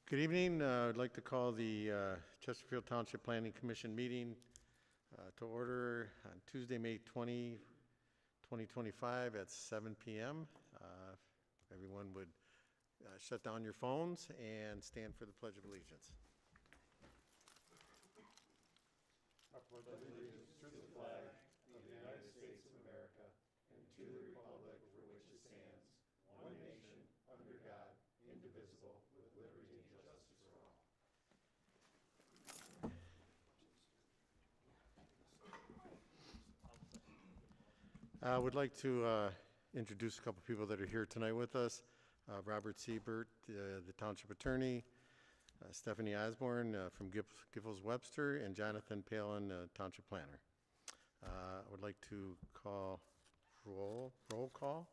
Good evening. I'd like to call the Chesterfield Township Planning Commission meeting to order on Tuesday, May 20, 2025 at 7 p.m. If everyone would shut down your phones and stand for the Pledge of Allegiance. I pledge allegiance to the flag of the United States of America and to the republic for which it stands, one nation, under God, indivisible, with liberty and justice for all. I would like to introduce a couple people that are here tonight with us. Robert Siebert, the Township Attorney, Stephanie Osborne from Giffords-Webster, and Jonathan Palin, Township Planner. I would like to call roll call.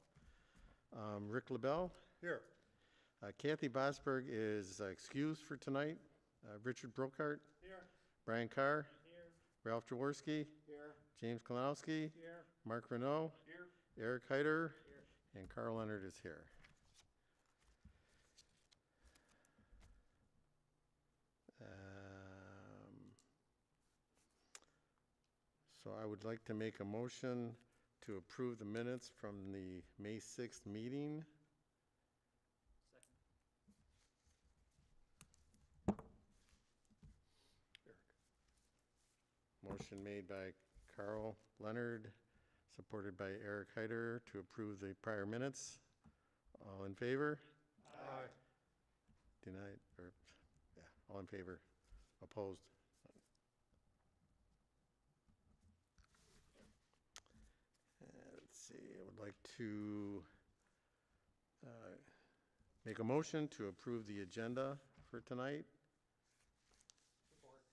Rick LaBelle. Here. Kathy Bosberg is excused for tonight. Richard Brokart. Here. Brian Carr. Here. Ralph Jaworski. Here. James Kalinowski. Here. Mark Renault. Here. Eric Heider. Here. And Carl Leonard is here. So I would like to make a motion to approve the minutes from the May 6th meeting. Motion made by Carl Leonard, supported by Eric Heider, to approve the prior minutes. All in favor? Aye. Denied, or, yeah, all in favor? Opposed? Let's see, I would like to make a motion to approve the agenda for tonight.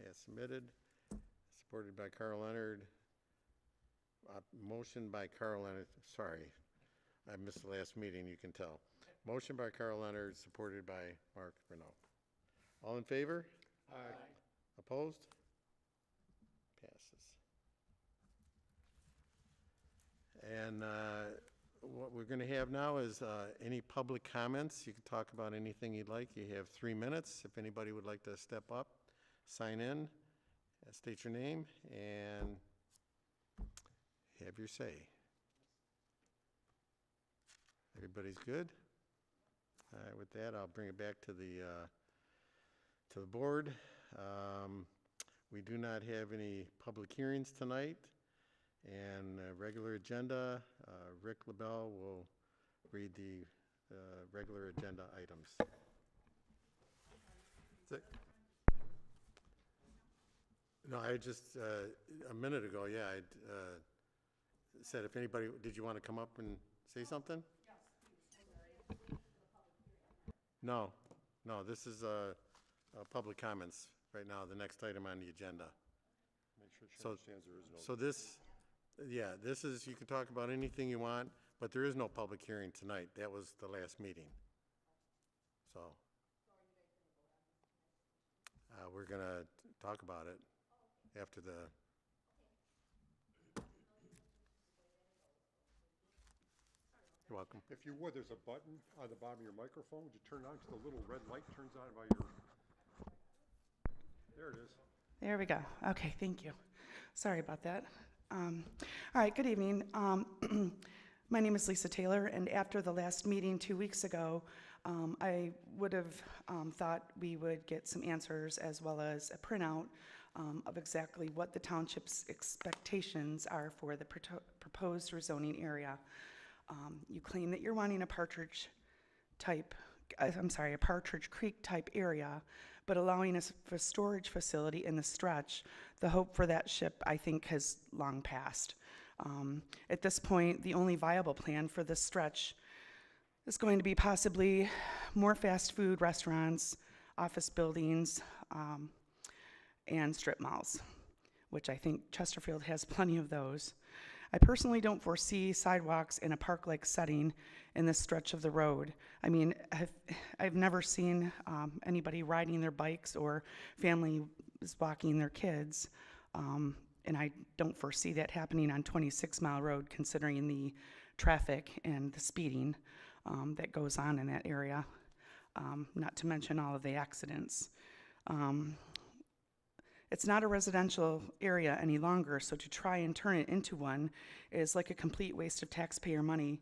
As submitted. Supported by Carl Leonard. Motion by Carl Leonard. Sorry, I missed the last meeting, you can tell. Motion by Carl Leonard, supported by Mark Renault. All in favor? Aye. Opposed? Passes. And what we're going to have now is any public comments. You can talk about anything you'd like. You have 3 minutes. If anybody would like to step up, sign in. State your name and have your say. Everybody's good? All right, with that, I'll bring it back to the board. We do not have any public hearings tonight, and regular agenda. Rick LaBelle will read the regular agenda items. That's it. No, I just, a minute ago, yeah, I said if anybody, did you want to come up and say something? Yes. No, this is public comments right now, the next item on the agenda. Make sure she understands there is no. So this, yeah, this is, you can talk about anything you want, but there is no public hearing tonight. That was the last meeting. So we're going to talk about it after the. You're welcome. If you would, there's a button on the bottom of your microphone. Would you turn it on so the little red light turns on by your. There it is. There we go. Okay, thank you. Sorry about that. All right, good evening. My name is Lisa Taylor, and after the last meeting 2 weeks ago, I would have thought we would get some answers as well as a printout of exactly what the township's expectations are for the proposed rezoning area. You claim that you're wanting a Partridge Creek type area, but allowing a storage facility in the stretch. The hope for that ship, I think, has long passed. At this point, the only viable plan for this stretch is going to be possibly more fast food restaurants, office buildings, and strip malls, which I think Chesterfield has plenty of those. I personally don't foresee sidewalks in a park-like setting in this stretch of the road. I mean, I've never seen anybody riding their bikes or families walking their kids, and I don't foresee that happening on 26 Mile Road, considering the traffic and the speeding that goes on in that area. not to mention all of the accidents. It's not a residential area any longer, so to try and turn it into one is like a complete waste of taxpayer money.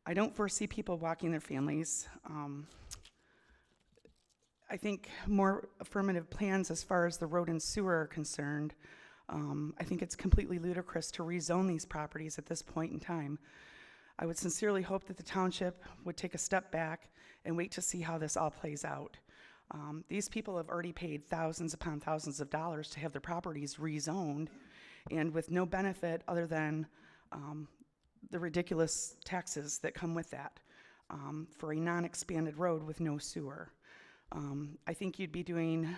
I don't foresee people walking their families. I think more affirmative plans as far as the road and sewer are concerned. I think it's completely ludicrous to rezone these properties at this point in time. I would sincerely hope that the township would take a step back and wait to see how this all plays out. These people have already paid thousands upon thousands of dollars to have their properties rezoned, and with no benefit other than the ridiculous taxes that come with that for a non-expanded road with no sewer. I think you'd be doing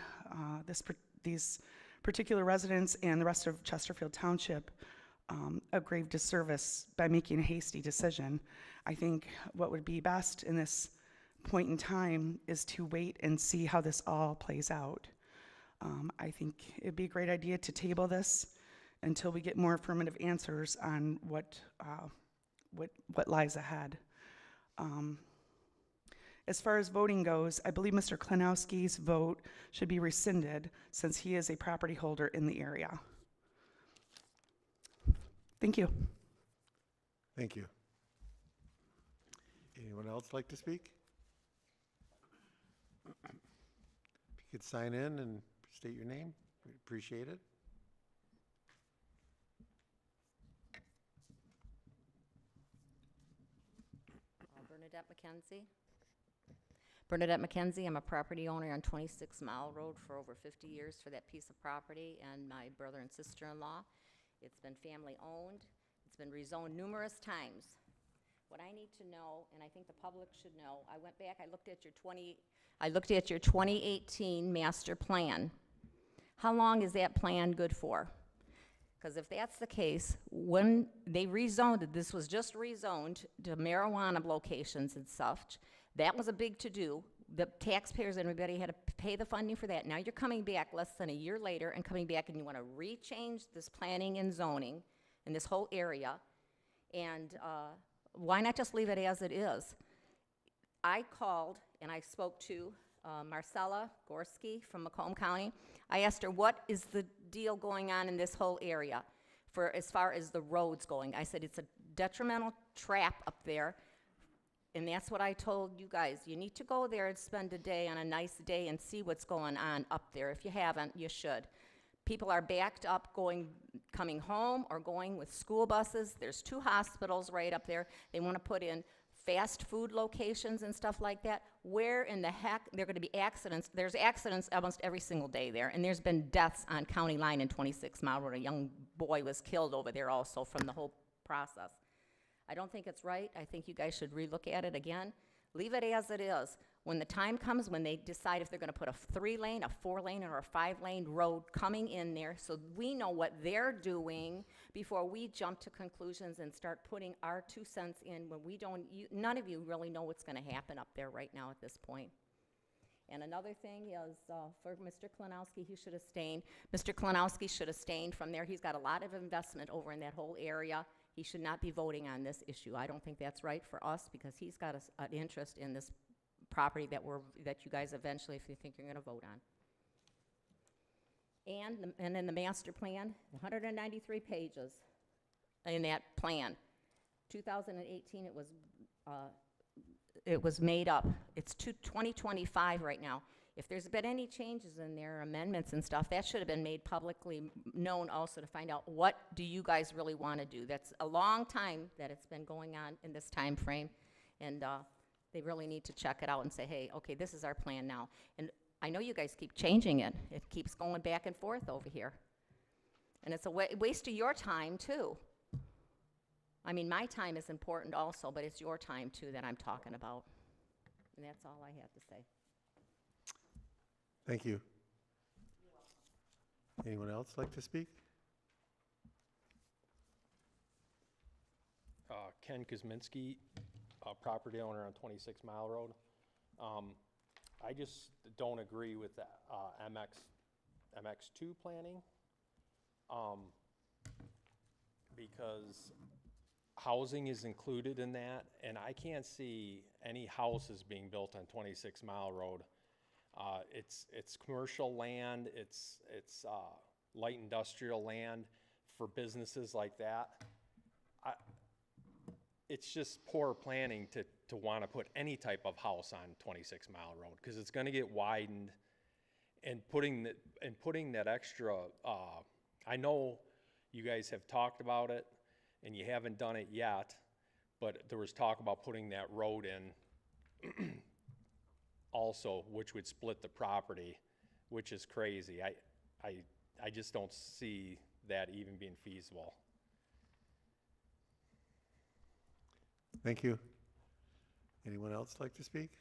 these particular residents and the rest of Chesterfield Township a grave disservice by making a hasty decision. I think what would be best in this point in time is to wait and see how this all plays out. I think it'd be a great idea to table this until we get more affirmative answers on what lies ahead. As far as voting goes, I believe Mr. Klinowski's vote should be rescinded since he is a property holder in the area. Thank you. Thank you. Anyone else like to speak? If you could sign in and state your name, we'd appreciate it. Bernadette McKenzie. Bernadette McKenzie, I'm a property owner on 26 Mile Road for over 50 years for that piece of property, and my brother and sister-in-law. It's been family owned. It's been rezoned numerous times. What I need to know, and I think the public should know, I went back, I looked at your 2018 master plan. How long is that plan good for? Because if that's the case, when they rezoned it, this was just rezoned to marijuana locations and such, that was a big to-do. The taxpayers, everybody had to pay the funding for that. Now you're coming back less than a year later and coming back and you want to re-change this planning and zoning in this whole area. And why not just leave it as it is? I called and I spoke to Marcella Gorski from Macomb County. I asked her, what is the deal going on in this whole area for as far as the roads going? I said, it's a detrimental trap up there. And that's what I told you guys. You need to go there and spend a day on a nice day and see what's going on up there. If you haven't, you should. People are backed up coming home or going with school buses. There's 2 hospitals right up there. They want to put in fast food locations and stuff like that. Where in the heck, there are going to be accidents. There's accidents almost every single day there. And there's been deaths on County Line in 26 Mile Road. A young boy was killed over there also from the whole process. I don't think it's right. I think you guys should relook at it again. Leave it as it is. When the time comes, when they decide if they're going to put a 3-lane, a 4-lane, or a 5-lane road coming in there, so we know what they're doing before we jump to conclusions and start putting our 2 cents in when we don't, none of you really know what's going to happen up there right now at this point. And another thing is for Mr. Klinowski, he should have stayed. Mr. Klinowski should have stayed from there. He's got a lot of investment over in that whole area. He should not be voting on this issue. I don't think that's right for us because he's got an interest in this property that you guys eventually, if you think you're going to vote on. And in the master plan, 193 pages in that plan. 2018, it was made up. It's 2025 right now. If there's been any changes in there, amendments and stuff, that should have been made publicly known also to find out what do you guys really want to do. That's a long time that it's been going on in this time frame, and they really need to check it out and say, hey, okay, this is our plan now. And I know you guys keep changing it. It keeps going back and forth over here. And it's a waste of your time, too. I mean, my time is important also, but it's your time, too, that I'm talking about. And that's all I have to say. Thank you. Anyone else like to speak? Ken Kuzminski, property owner on 26 Mile Road. I just don't agree with the MX2 planning because housing is included in that, and I can't see any houses being built on 26 Mile Road. It's commercial land, it's light industrial land for businesses like that. It's just poor planning to want to put any type of house on 26 Mile Road, because it's going to get widened, and putting that extra, I know you guys have talked about it, and you haven't done it yet, but there was talk about putting that road in also, which would split the property, which is crazy. I just don't see that even being feasible. Thank you. Anyone else like to speak?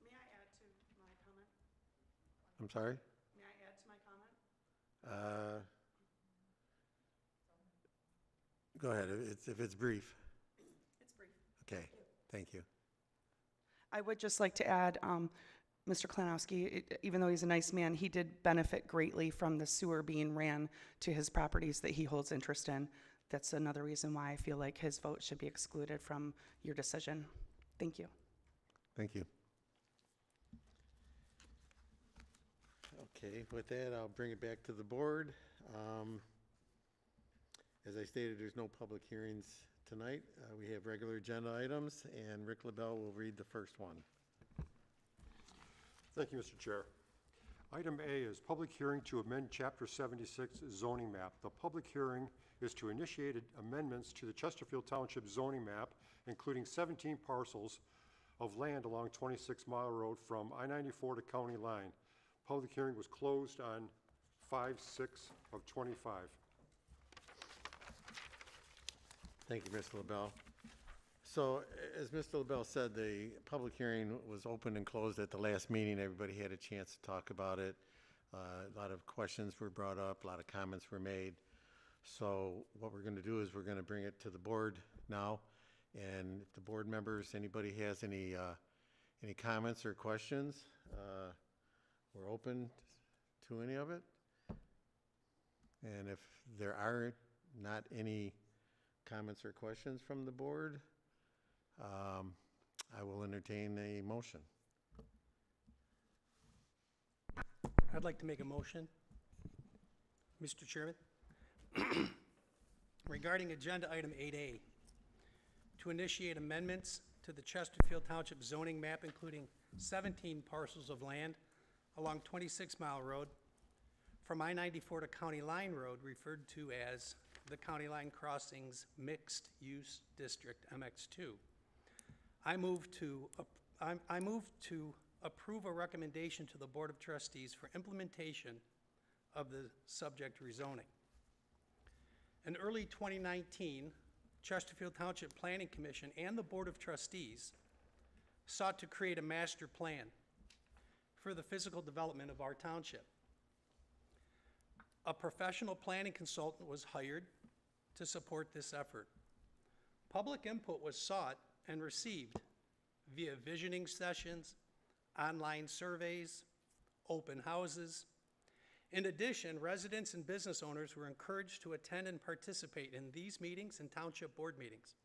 May I add to my comment? I'm sorry? May I add to my comment? Go ahead, if it's brief. It's brief. Okay, thank you. I would just like to add, Mr. Klanowski, even though he's a nice man, he did benefit greatly from the sewer being ran to his properties that he holds interest in. That's another reason why I feel like his vote should be excluded from your decision. Thank you. Thank you. Okay, with that, I'll bring it back to the board. As I stated, there's no public hearings tonight. We have regular agenda items, and Rick LaBelle will read the first one. Thank you, Mr. Chair. Item A is public hearing to amend Chapter 76 zoning map. The public hearing is to initiate amendments to the Chesterfield Township zoning map, including 17 parcels of land along 26 Mile Road from I-94 to county line. Public hearing was closed on 5/6 of '25. Thank you, Mr. LaBelle. So, as Mr. LaBelle said, the public hearing was open and closed at the last meeting. Everybody had a chance to talk about it. A lot of questions were brought up, a lot of comments were made. So what we're going to do is we're going to bring it to the board now. And if the board members, anybody has any comments or questions, we're open to any of it. And if there are not any comments or questions from the board, I will entertain a motion. I'd like to make a motion, Mr. Chairman, regarding agenda item 8A, to initiate amendments to the Chesterfield Township zoning map, including 17 parcels of land along 26 Mile Road from I-94 to County Line Road, referred to as the County Line Crossings Mixed Use District, MX2. I move to approve a recommendation to the Board of Trustees for implementation of the subject rezoning. In early 2019, Chesterfield Township Planning Commission and the Board of Trustees sought to create a master plan for the physical development of our township. A professional planning consultant was hired to support this effort. Public input was sought and received via visioning sessions, online surveys, open houses. In addition, residents and business owners were encouraged to attend and participate in these meetings and township board meetings.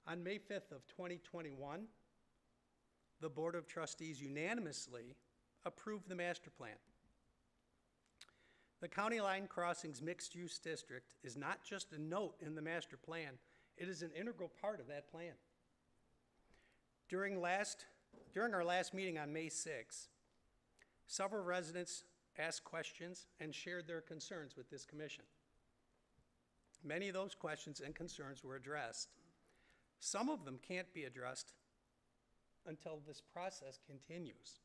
On May 5th of 2021, the Board of Trustees unanimously approved the master plan. The County Line Crossings Mixed Use District is not just a note in the master plan, it is an integral part of that plan. During our last meeting on May 6th, several residents asked questions and shared their concerns with this commission. Many of those questions and concerns were addressed. Some of them can't be addressed until this process continues.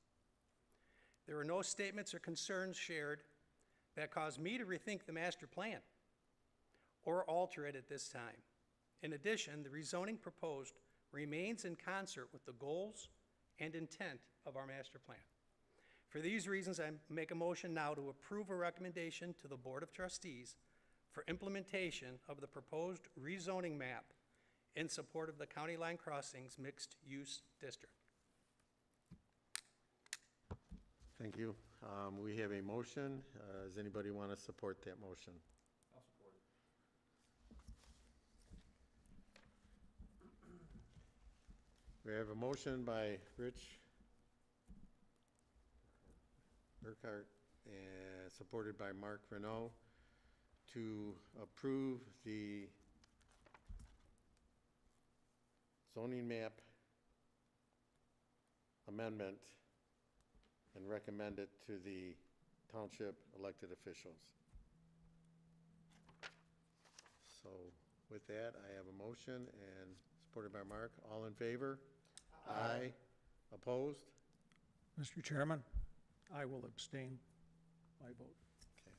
There were no statements or concerns shared that caused me to rethink the master plan or alter it at this time. In addition, the rezoning proposed remains in concert with the goals and intent of our master plan. For these reasons, I make a motion now to approve a recommendation to the Board of Trustees for implementation of the proposed rezoning map in support of the County Line Crossings Mixed Use District. Thank you. We have a motion. Does anybody want to support that motion? I'll support We have a motion by Rich Burkhart and supported by Mark Renault to approve the zoning map amendment and recommend it to the township elected officials. So with that, I have a motion and supported by Mark. All in favor? Aye. Opposed? Mr. Chairman, I will abstain my vote. Okay.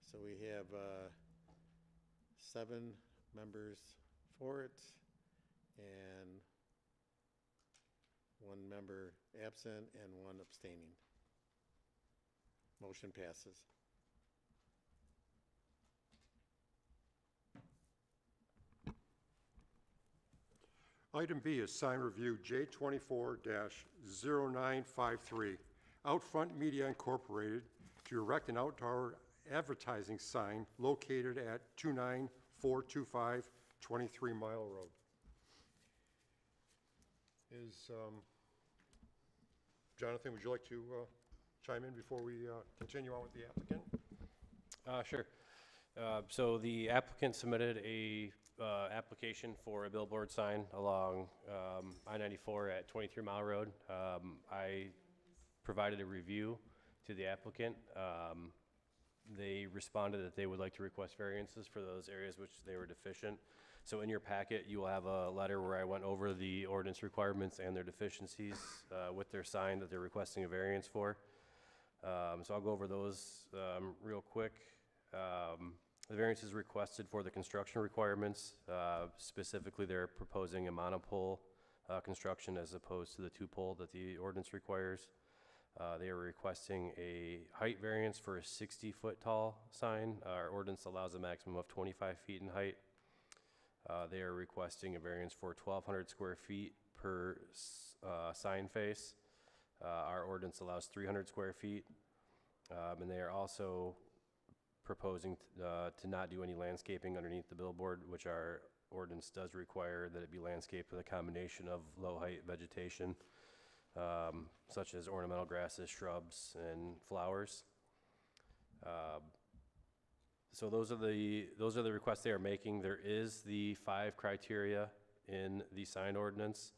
So we have 7 members for it and 1 member absent and 1 abstaining. Motion passes. Item B is sign review J24-0953, Outfront Media Incorporated, to erect an outdoor advertising sign located at 29425 23 Mile Road. Jonathan, would you like to chime in before we continue on with the applicant? Sure. So the applicant submitted a application for a billboard sign along I-94 at 23 Mile Road. I provided a review to the applicant. They responded that they would like to request variances for those areas which they were deficient. So in your packet, you will have a letter where I went over the ordinance requirements and their deficiencies with their sign that they're requesting a variance for. So I'll go over those real quick. The variance is requested for the construction requirements. Specifically, they're proposing a monopole construction as opposed to the 2-pole that the ordinance requires. They are requesting a height variance for a 60-foot tall sign. Our ordinance allows a maximum of 25 feet in height. They are requesting a variance for 1,200 square feet per sign face. Our ordinance allows 300 square feet. And they are also proposing to not do any landscaping underneath the billboard, which our ordinance does require that it be landscaped with a combination of low-height vegetation, such as ornamental grasses, shrubs, and flowers. So those are the requests they are making. There is the 5 criteria in the sign ordinance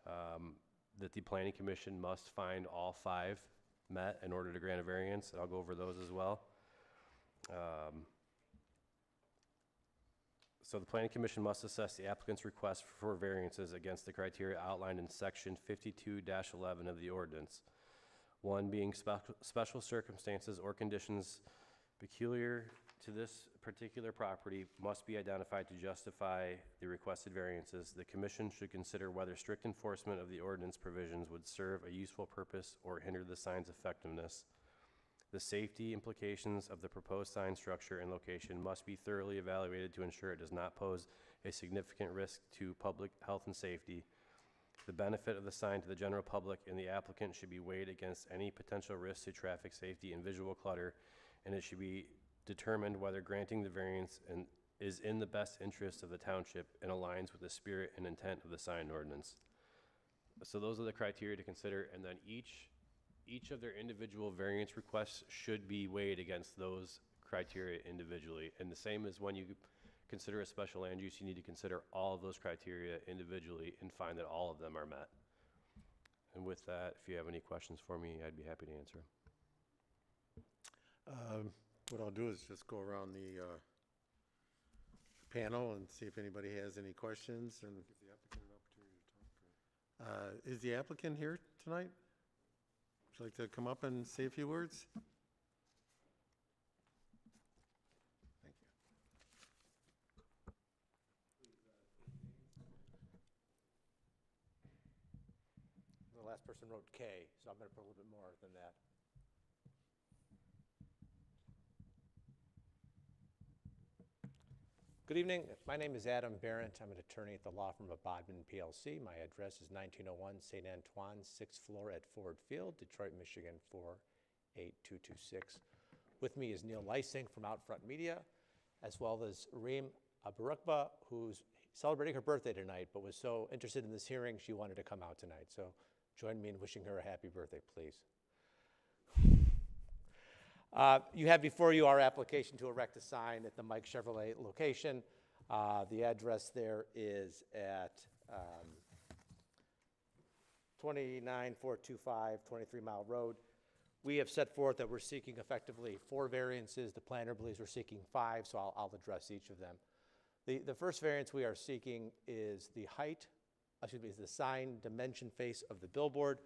that the Planning Commission must find all 5 met in order to grant a variance. I'll go over those as well. So the Planning Commission must assess the applicant's request for variances against the criteria outlined in section 52-11 of the ordinance. 1 being special circumstances or conditions peculiar to this particular property must be identified to justify the requested variances. The Commission should consider whether strict enforcement of the ordinance provisions would serve a useful purpose or hinder the sign's effectiveness. The safety implications of the proposed sign structure and location must be thoroughly evaluated to ensure it does not pose a significant risk to public health and safety. The benefit of the sign to the general public and the applicant should be weighed against any potential risks to traffic safety and visual clutter, and it should be determined whether granting the variance is in the best interest of the township and aligns with the spirit and intent of the sign ordinance. So those are the criteria to consider, and then each of their individual variance requests should be weighed against those criteria individually. And the same as when you consider a special land use, you need to consider all of those criteria individually and find that all of them are met. And with that, if you have any questions for me, I'd be happy to answer them. What I'll do is just go around the panel and see if anybody has any questions. And Give the applicant an opportunity to talk. is the applicant here tonight? Would you like to come up and say a few words? Thank you. The last person wrote K, so I'm going to put a little bit more than that. Good evening. My name is Adam Barrett. I'm an attorney at the law firm of Bodman PLC. My address is 1901 St. Antoine, 6th floor at Ford Field, Detroit, Michigan 48226. With me is Neil Lysing from Outfront Media, as well as Reem Abarukba, who's celebrating her birthday tonight, but was so interested in this hearing, she wanted to come out tonight. So join me in wishing her a happy birthday, please. You have before you our application to erect a sign at the Mike Chevrolet location. The address there is at 29425 23 Mile Road. We have set forth that we're seeking effectively 4 variances. The planner believes we're seeking 5, so I'll address each of them. The first variance we are seeking is the height, is the sign dimension face of the billboard.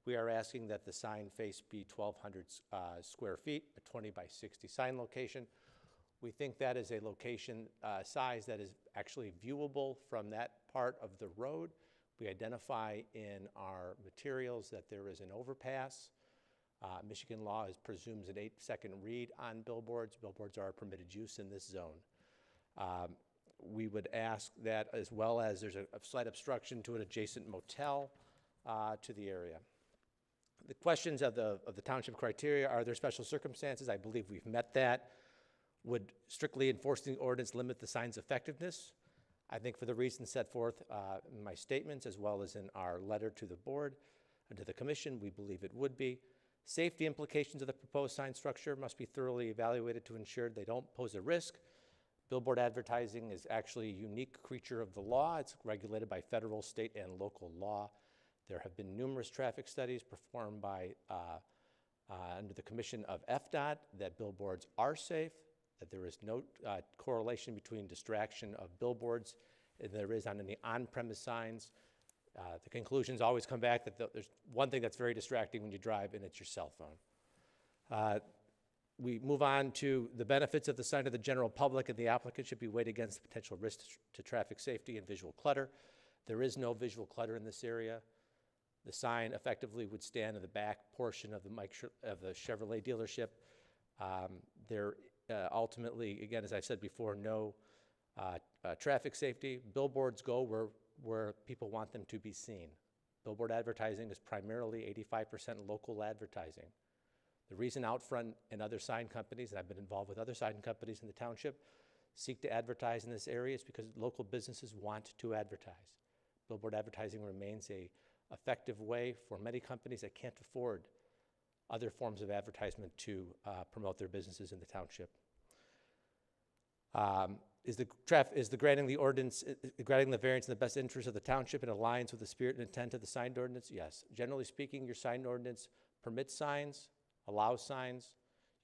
We are asking that the sign face be 1,200 square feet, a 20 by 60 sign location. We think that is a location size that is actually viewable from that part of the road. We identify in our materials that there is an overpass. Michigan law presumes an 8-second read on billboards. Billboards are a permitted use in this zone. We would ask that, as well as there's a slight obstruction to an adjacent motel to the area. The questions of the township criteria: are there special circumstances? I believe we've met that. Would strictly enforcing the ordinance limit the sign's effectiveness? I think for the reasons set forth in my statements, as well as in our letter to the board and to the commission, we believe it would be. Safety implications of the proposed sign structure must be thoroughly evaluated to ensure they don't pose a risk. Billboard advertising is actually a unique creature of the law. It's regulated by federal, state, and local law. There have been numerous traffic studies performed by under the commission of FDOT that billboards are safe, that there is no correlation between distraction of billboards and there is on any on-premise signs. The conclusions always come back that there's one thing that's very distracting when you drive, and it's your cell phone. We move on to the benefits of the sign to the general public, and the applicant should be weighed against the potential risks to traffic safety and visual clutter. There is no visual clutter in this area. The sign effectively would stand in the back portion of the Chevrolet dealership. There ultimately, again, as I've said before, no traffic safety. Billboards go where people want them to be seen. Billboard advertising is primarily 85% local advertising. The reason Outfront and other sign companies, and I've been involved with other sign companies in the township, seek to advertise in this area is because local businesses want to advertise. Billboard advertising remains an effective way for many companies that can't afford other forms of advertisement to promote their businesses in the township. Is the granting the ordinance, granting the variance in the best interest of the township and aligns with the spirit and intent of the signed ordinance? Yes. Generally speaking, your signed ordinance permits signs, allows signs.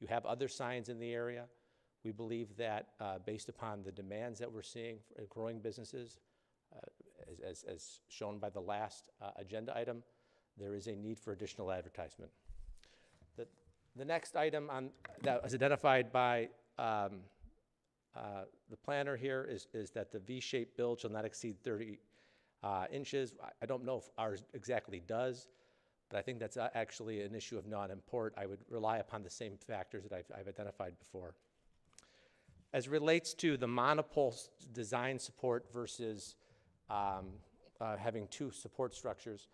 You have other signs in the area. We believe that based upon the demands that we're seeing for growing businesses, as shown by the last agenda item, there is a need for additional advertisement. The next item that was identified by the planner here is that the V-shaped build shall not exceed 30 inches. I don't know if ours exactly does, but I think that's actually an issue of non-import. I would rely upon the same factors that I've identified before. As relates to the monopole design support versus having 2 support structures,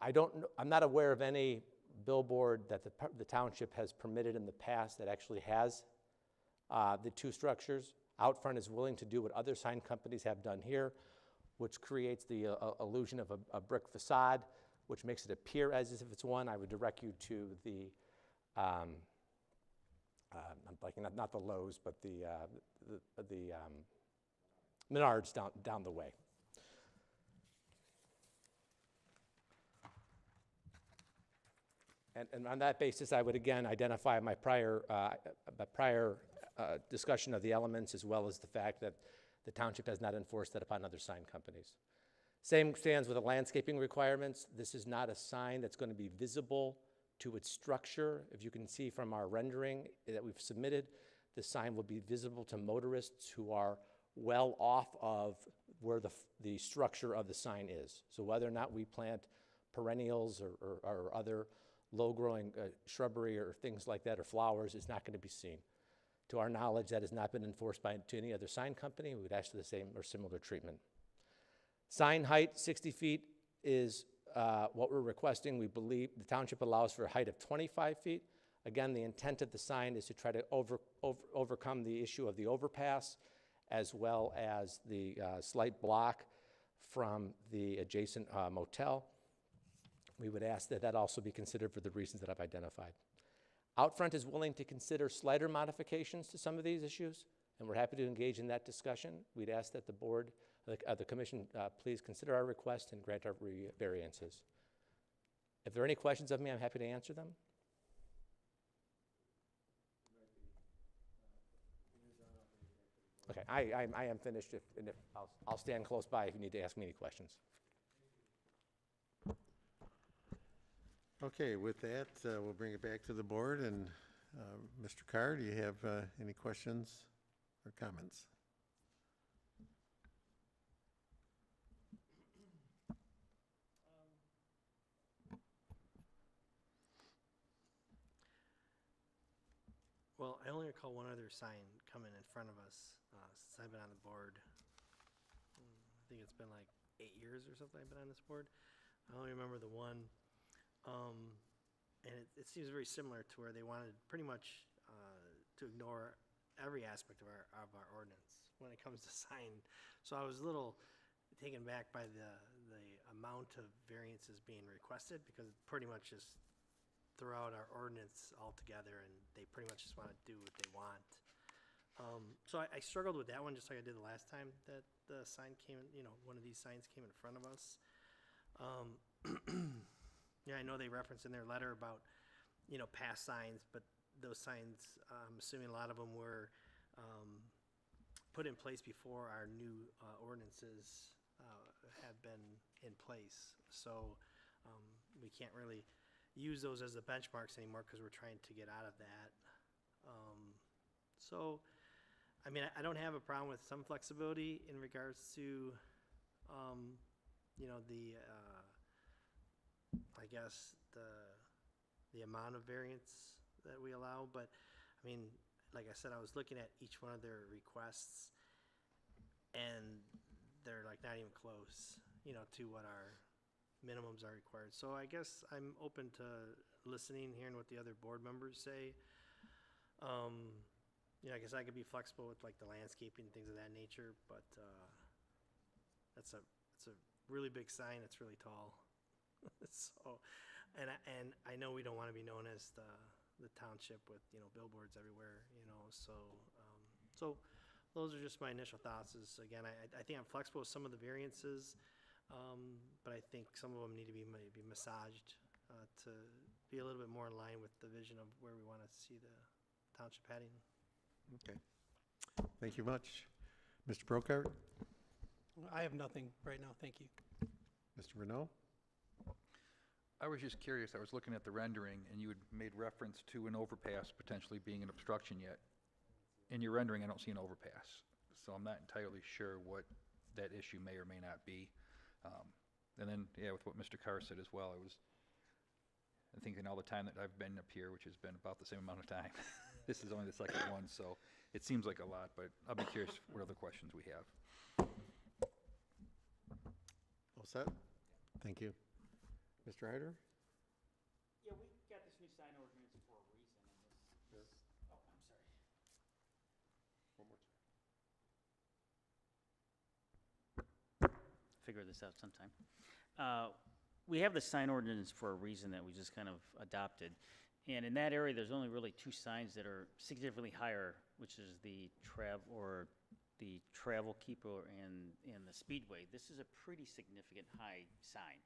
I'm not aware of any billboard that the township has permitted in the past that actually has the 2 structures. Outfront is willing to do what other sign companies have done here, which creates the illusion of a brick facade, which makes it appear as if it's one. I would direct you to the, I'm blanking, not the Lowe's, but the Menards down the way. And on that basis, I would again identify my prior discussion of the elements, as well as the fact that the township has not enforced that upon other sign companies. Same stands with the landscaping requirements. This is not a sign that's going to be visible to its structure. If you can see from our rendering that we've submitted, the sign will be visible to motorists who are well off of where the structure of the sign is. So whether or not we plant perennials or other low-growing shrubbery or things like that, or flowers, is not going to be seen. To our knowledge, that has not been enforced to any other sign company. We would ask for the same or similar treatment. Sign height, 60 feet, is what we're requesting. We believe the township allows for a height of 25 feet. Again, the intent of the sign is to try to overcome the issue of the overpass, as well as the slight block from the adjacent motel. We would ask that that also be considered for the reasons that I've identified. Outfront is willing to consider slighter modifications to some of these issues, and we're happy to engage in that discussion. We'd ask that the board, the commission, please consider our request and grant our variances. If there are any questions of me, I'm happy to answer them. Okay, I am finished, and if I'll stand close by if you need to ask me any questions. Okay, with that, we'll bring it back to the board, and Mr. Carr, do you have any questions or comments? Well, I only recall one other sign coming in front of us since I've been on the board. I think it's been like 8 years or something I've been on this board. I only remember the one. And it seems very similar to where they wanted pretty much to ignore every aspect of our ordinance when it comes to sign. So I was a little taken back by the amount of variances being requested, because it pretty much just throw out our ordinance altogether, and they pretty much just want to do what they want. So I struggled with that one, just like I did the last time that the sign came, one of these signs came in front of us. Yeah, I know they referenced in their letter about, past signs, but those signs, I'm assuming a lot of them were put in place before our new ordinances have been in place. So we can't really use those as the benchmarks anymore, because we're trying to get out of that. So, I mean, I don't have a problem with some flexibility in regards to, I guess the amount of variance that we allow. But I mean, like I said, I was looking at each one of their requests, and they're like not even close, to what our minimums are required. So I guess I'm open to listening, hearing what the other board members say. I guess I could be flexible with like the landscaping, things of that nature, but it's a really big sign. It's really tall. So, and I know we don't want to be known as the township with billboards everywhere. So those are just my initial thoughts. Is again, I think I'm flexible with some of the variances. But I think some of them need to be maybe massaged to be a little bit more in line with the vision of where we want to see the township heading. Okay. Thank you much. Mr. Brokart? I have nothing right now, thank you. Mr. Renaud? I was just curious, I was looking at the rendering, and you had made reference to an overpass potentially being an obstruction yet. In your rendering, I don't see an overpass, so I'm not entirely sure what that issue may or may not be. And then, yeah, with what Mr. Carr said as well, I'm thinking all the time that I've been up here, which has been about the same amount of time. This is only the second one, so it seems like a lot, but I'll be curious what other questions we have. All set? Thank you. Mr. Hyder? Yeah, we got this new sign ordinance for a reason, and this, oh, I'm sorry. One more time. Figure this out sometime. We have the sign ordinance for a reason that we just kind of adopted. And in that area, there's only really two signs that are significantly higher, which is the travel keeper and the speedway. This is a pretty significant high sign.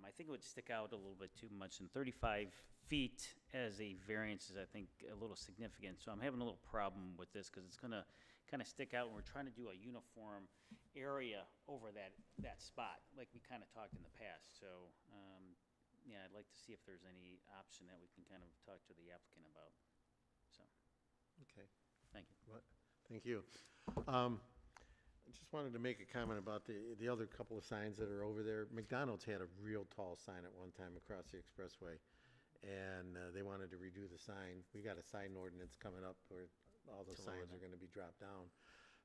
I think it would stick out a little bit too much, and 35 feet as a variance is, I think, a little significant. So I'm having a little problem with this, because it's gonna kind of stick out, and we're trying to do a uniform area over that spot, like we kind of talked in the past. So, yeah, I'd like to see if there's any option that we can kind of talk to the applicant about. So, Okay. thank you. What? Thank you. I just wanted to make a comment about the other couple of signs that are over there. McDonald's had a real tall sign at one time across the expressway, and they wanted to redo the sign. We got a sign ordinance coming up where all the signs are going to be dropped down.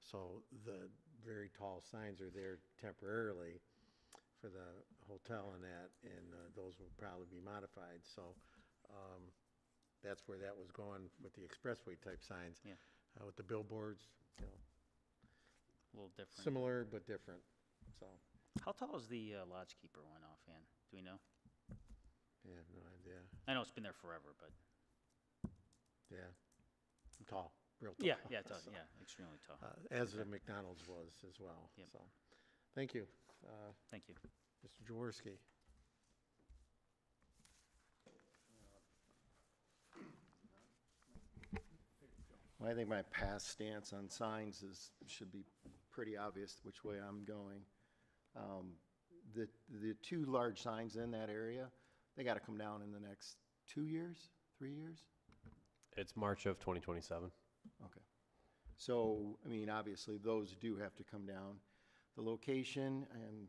So the very tall signs are there temporarily for the hotel and that, and those will probably be modified. So that's where that was going with the expressway type signs. Yeah. With the billboards, A little different. similar but different, so, How tall is the lodge keeper one offhand? Do we know? yeah, I have no idea. I know it's been there forever, but Yeah, tall, real tall. yeah, it does. so, Yeah, extremely tall. As the McDonald's was as well, Yep. so. Thank you. Thank you. Mr. Jaworski. Well, I think my past stance on signs should be pretty obvious which way I'm going. The two large signs in that area, they gotta come down in the next 2 years, 3 years? It's March of 2027. Okay. So, I mean, obviously, those do have to come down. The location, and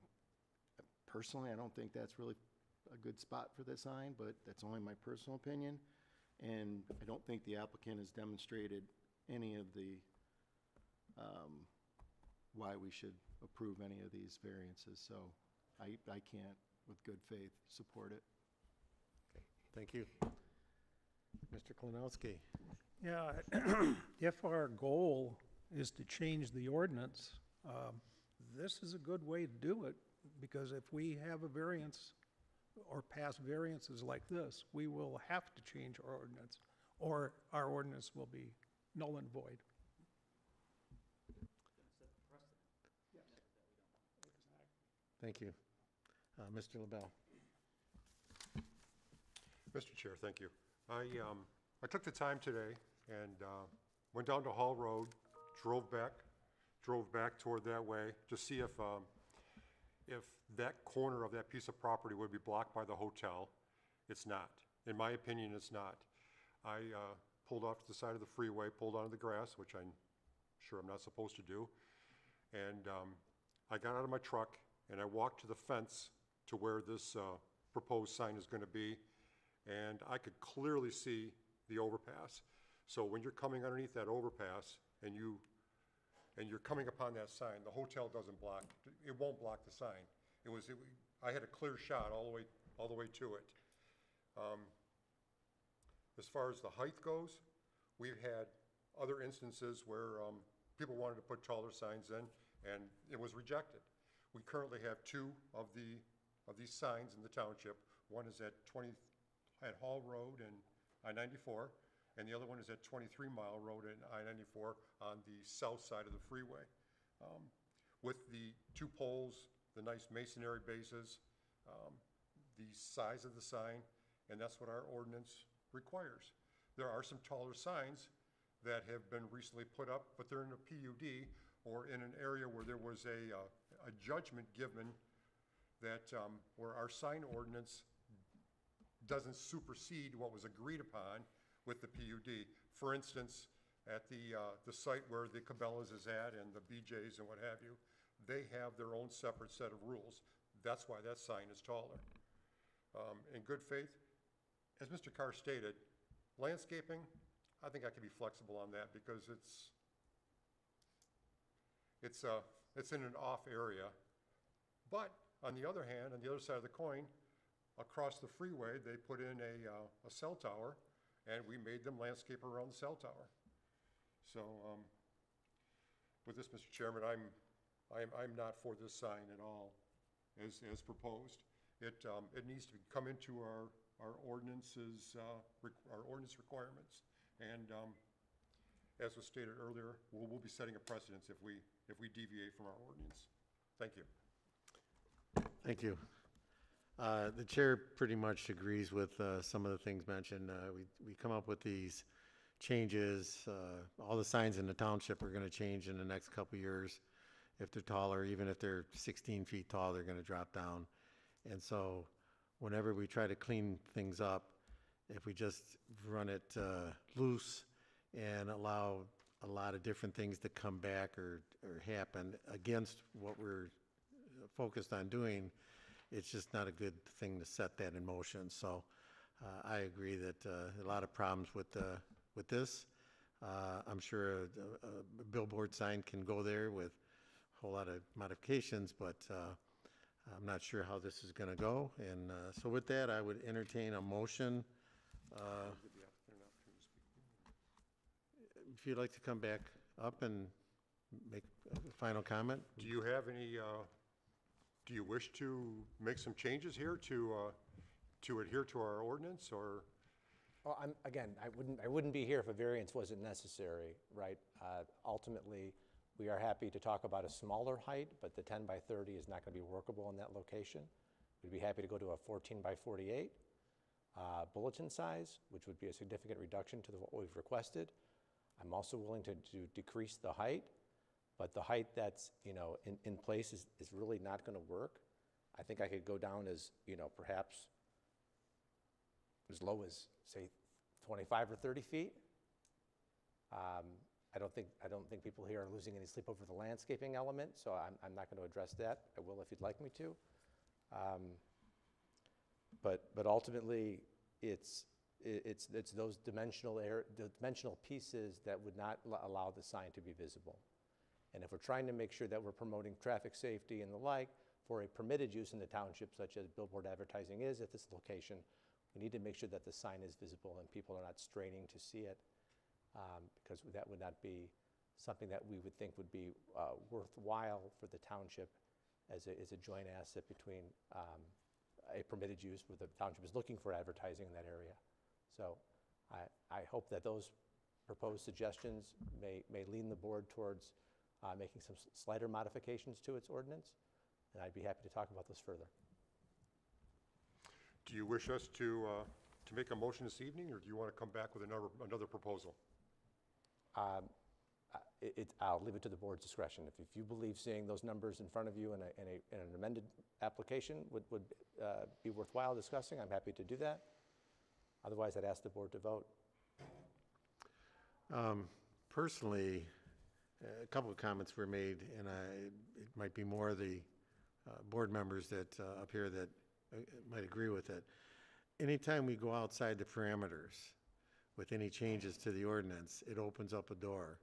personally, I don't think that's really a good spot for the sign, but that's only my personal opinion. And I don't think the applicant has demonstrated any of the, why we should approve any of these variances. So I can't, with good faith, support it. Thank you. Mr. Klinowski. Yeah, if our goal is to change the ordinance, this is a good way to do it, because if we have a variance or pass variances like this, we will have to change our ordinance, or our ordinance will be null and void. Thank you. Mr. LaBelle. Mr. Chair, thank you. I took the time today and went down to Hall Road, drove back toward that way to see if that corner of that piece of property would be blocked by the hotel. It's not. In my opinion, it's not. I pulled off to the side of the freeway, pulled onto the grass, which I'm sure I'm not supposed to do, and I got out of my truck and I walked to the fence to where this proposed sign is going to be, and I could clearly see the overpass. So when you're coming underneath that overpass and you're coming upon that sign, the hotel doesn't block, it won't block the sign. I had a clear shot all the way to it. As far as the height goes, we've had other instances where people wanted to put taller signs in, and it was rejected. We currently have two of these signs in the township. One is at Hall Road and I-94, and the other one is at 23 Mile Road and I-94 on the south side of the freeway. With the two poles, the nice masonry bases, the size of the sign, and that's what our ordinance requires. There are some taller signs that have been recently put up, but they're in a PUD or in an area where there was a judgment given that where our sign ordinance doesn't supersede what was agreed upon with the PUD. For instance, at the site where the Cabela's is at and the BJ's and what have you, they have their own separate set of rules. That's why that sign is taller. In good faith, as Mr. Carr stated, landscaping, I think I can be flexible on that because it's in an off area. But on the other hand, on the other side of the coin, across the freeway, they put in a cell tower, and we made them landscape around the cell tower. So with this, Mr. Chairman, I'm not for this sign at all as proposed. It needs to come into our ordinances, our ordinance requirements. And as was stated earlier, we'll be setting a precedence if we deviate from our ordinance. Thank you. Thank you. The chair pretty much agrees with some of the things mentioned. We come up with these changes. All the signs in the township are going to change in the next couple years. If they're taller, even if they're 16 feet tall, they're going to drop down. And so whenever we try to clean things up, if we just run it loose and allow a lot of different things to come back or happen against what we're focused on doing, it's just not a good thing to set that in motion. So I agree that a lot of problems with this. I'm sure a billboard sign can go there with a whole lot of modifications, but I'm not sure how this is going to go. And so with that, I would entertain a motion. If you'd like to come back up and make a final comment? Do you have any, do you wish to make some changes here to adhere to our ordinance, or? Well, again, I wouldn't be here if a variance wasn't necessary, right? Ultimately, we are happy to talk about a smaller height, but the 10 by 30 is not going to be workable in that location. We'd be happy to go to a 14 by 48 bulletin size, which would be a significant reduction to what we've requested. I'm also willing to decrease the height, but the height that's, in place is really not going to work. I think I could go down as, perhaps as low as, say, 25 or 30 feet. I don't think people here are losing any sleep over the landscaping element, so I'm not going to address that. I will if you'd like me to. But ultimately, it's those dimensional pieces that would not allow the sign to be visible. And if we're trying to make sure that we're promoting traffic safety and the like for a permitted use in the township, such as billboard advertising is at this location, we need to make sure that the sign is visible and people are not straining to see it, because that would not be something that we would think would be worthwhile for the township as a joint asset between a permitted use where the township is looking for advertising in that area. So I hope that those proposed suggestions may lean the board towards making some slighter modifications to its ordinance, and I'd be happy to talk about those further. Do you wish us to make a motion this evening, or do you want to come back with another proposal? I'll leave it to the board's discretion. If you believe seeing those numbers in front of you in an amended application would be worthwhile discussing, I'm happy to do that. Otherwise, I'd ask the board to vote. Personally, a couple of comments were made, and it might be more the board members that up here that might agree with it. Anytime we go outside the parameters with any changes to the ordinance, it opens up a door,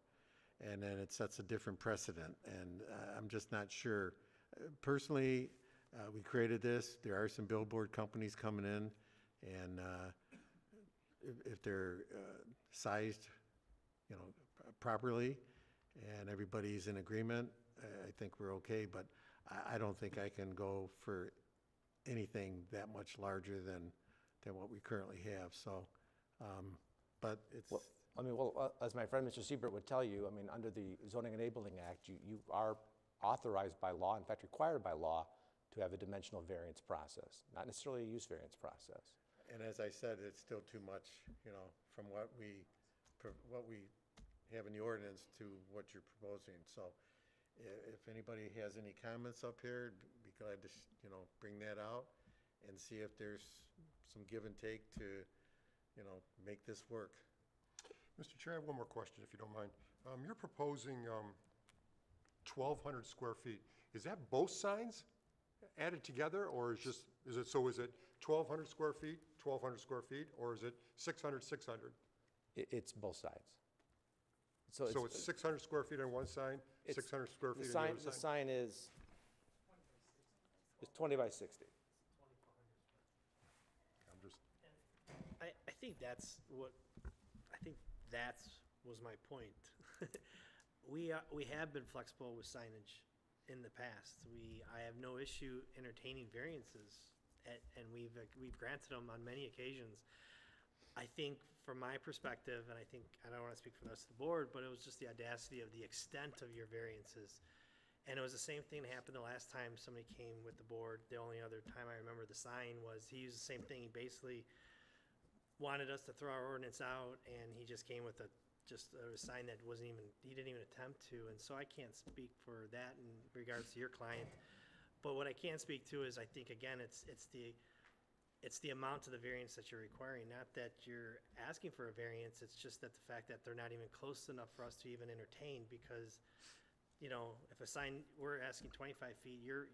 and then it sets a different precedent, and I'm just not sure. Personally, we created this. There are some billboard companies coming in, and if they're sized, properly, and everybody's in agreement, I think we're okay, but I don't think I can go for anything that much larger than what we currently have, so, but it's... Well, as my friend Mr. Siebert would tell you, under the Zoning Enabling Act, you are authorized by law, in fact required by law, to have a dimensional variance process, not necessarily a use variance process. And as I said, it's still too much, from what we have in the ordinance to what you're proposing. So if anybody has any comments up here, be glad to, bring that out and see if there's some give and take to, make this work. Mr. Chair, I have one more question, if you don't mind. You're proposing 1,200 square feet. Is that both signs added together, or is it 1,200 square feet, 1,200 square feet, or is it 600, 600? It's both sides. So it's 600 square feet on one sign, 600 square feet on the other side? The sign is 20 by 60. I'm just, I think that's was my point. We have been flexible with signage in the past. I have no issue entertaining variances, and we've granted them on many occasions. I think from my perspective, and I don't want to speak for the rest of the board, but it was just the audacity of the extent of your variances. And it was the same thing that happened the last time somebody came with the board. The only other time I remember the sign was, he used the same thing. He basically wanted us to throw our ordinance out, and he just came with a sign that he didn't even attempt to. And so I can't speak for that in regards to your client. But what I can speak to is, I think, again, it's the amount of the variance that you're requiring, not that you're asking for a variance. It's just that the fact that they're not even close enough for us to even entertain, because, if a sign, we're asking 25 feet, you're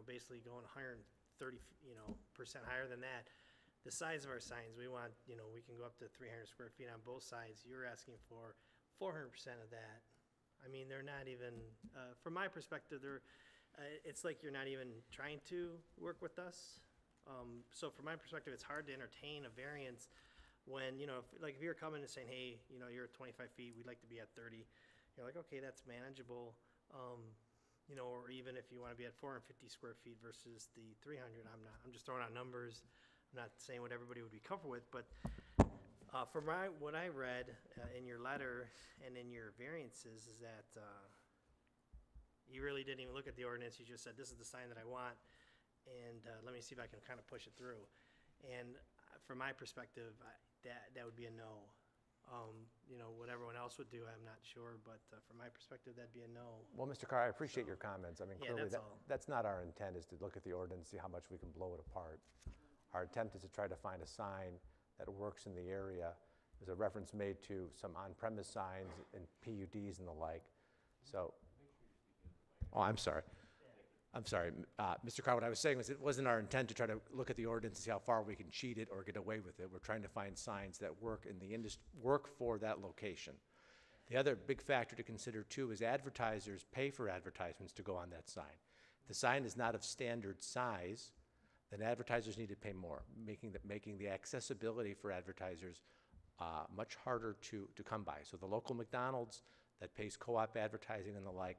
basically going 130, percent higher than that. The size of our signs, we want, we can go up to 300 square feet on both sides. You're asking for 400% of that. They're not even, from my perspective, it's like you're not even trying to work with us. So from my perspective, it's hard to entertain a variance when, if you're coming and saying, hey, you're at 25 feet, we'd like to be at 30. you're like, okay, that's manageable. You know, or even if you want to be at 450 square feet versus the 300, I'm just throwing out numbers. I'm not saying what everybody would be comfortable with, but from what I read in your letter and in your variances is that you really didn't even look at the ordinance. You just said, this is the sign that I want, and let me see if I can kind of push it through. And from my perspective, that would be a no. You know, what everyone else would do, I'm not sure, but from my perspective, that'd be a no. Well, Mr. Carr, I appreciate your comments. I mean, Yeah, clearly, that's all. that's not our intent, is to look at the ordinance, see how much we can blow it apart. Our attempt is to try to find a sign that works in the area. There's a reference made to some on-premise signs and PUDs and the like. So, oh, I'm sorry. Mr. Carr, what I was saying was it wasn't our intent to try to look at the ordinance and see how far we can cheat it or get away with it. We're trying to find signs that work in the industry, work for that location. The other big factor to consider too is advertisers pay for advertisements to go on that sign. If the sign is not of standard size, then advertisers need to pay more, making the accessibility for advertisers much harder to come by. So the local McDonald's that pays co-op advertising and the like,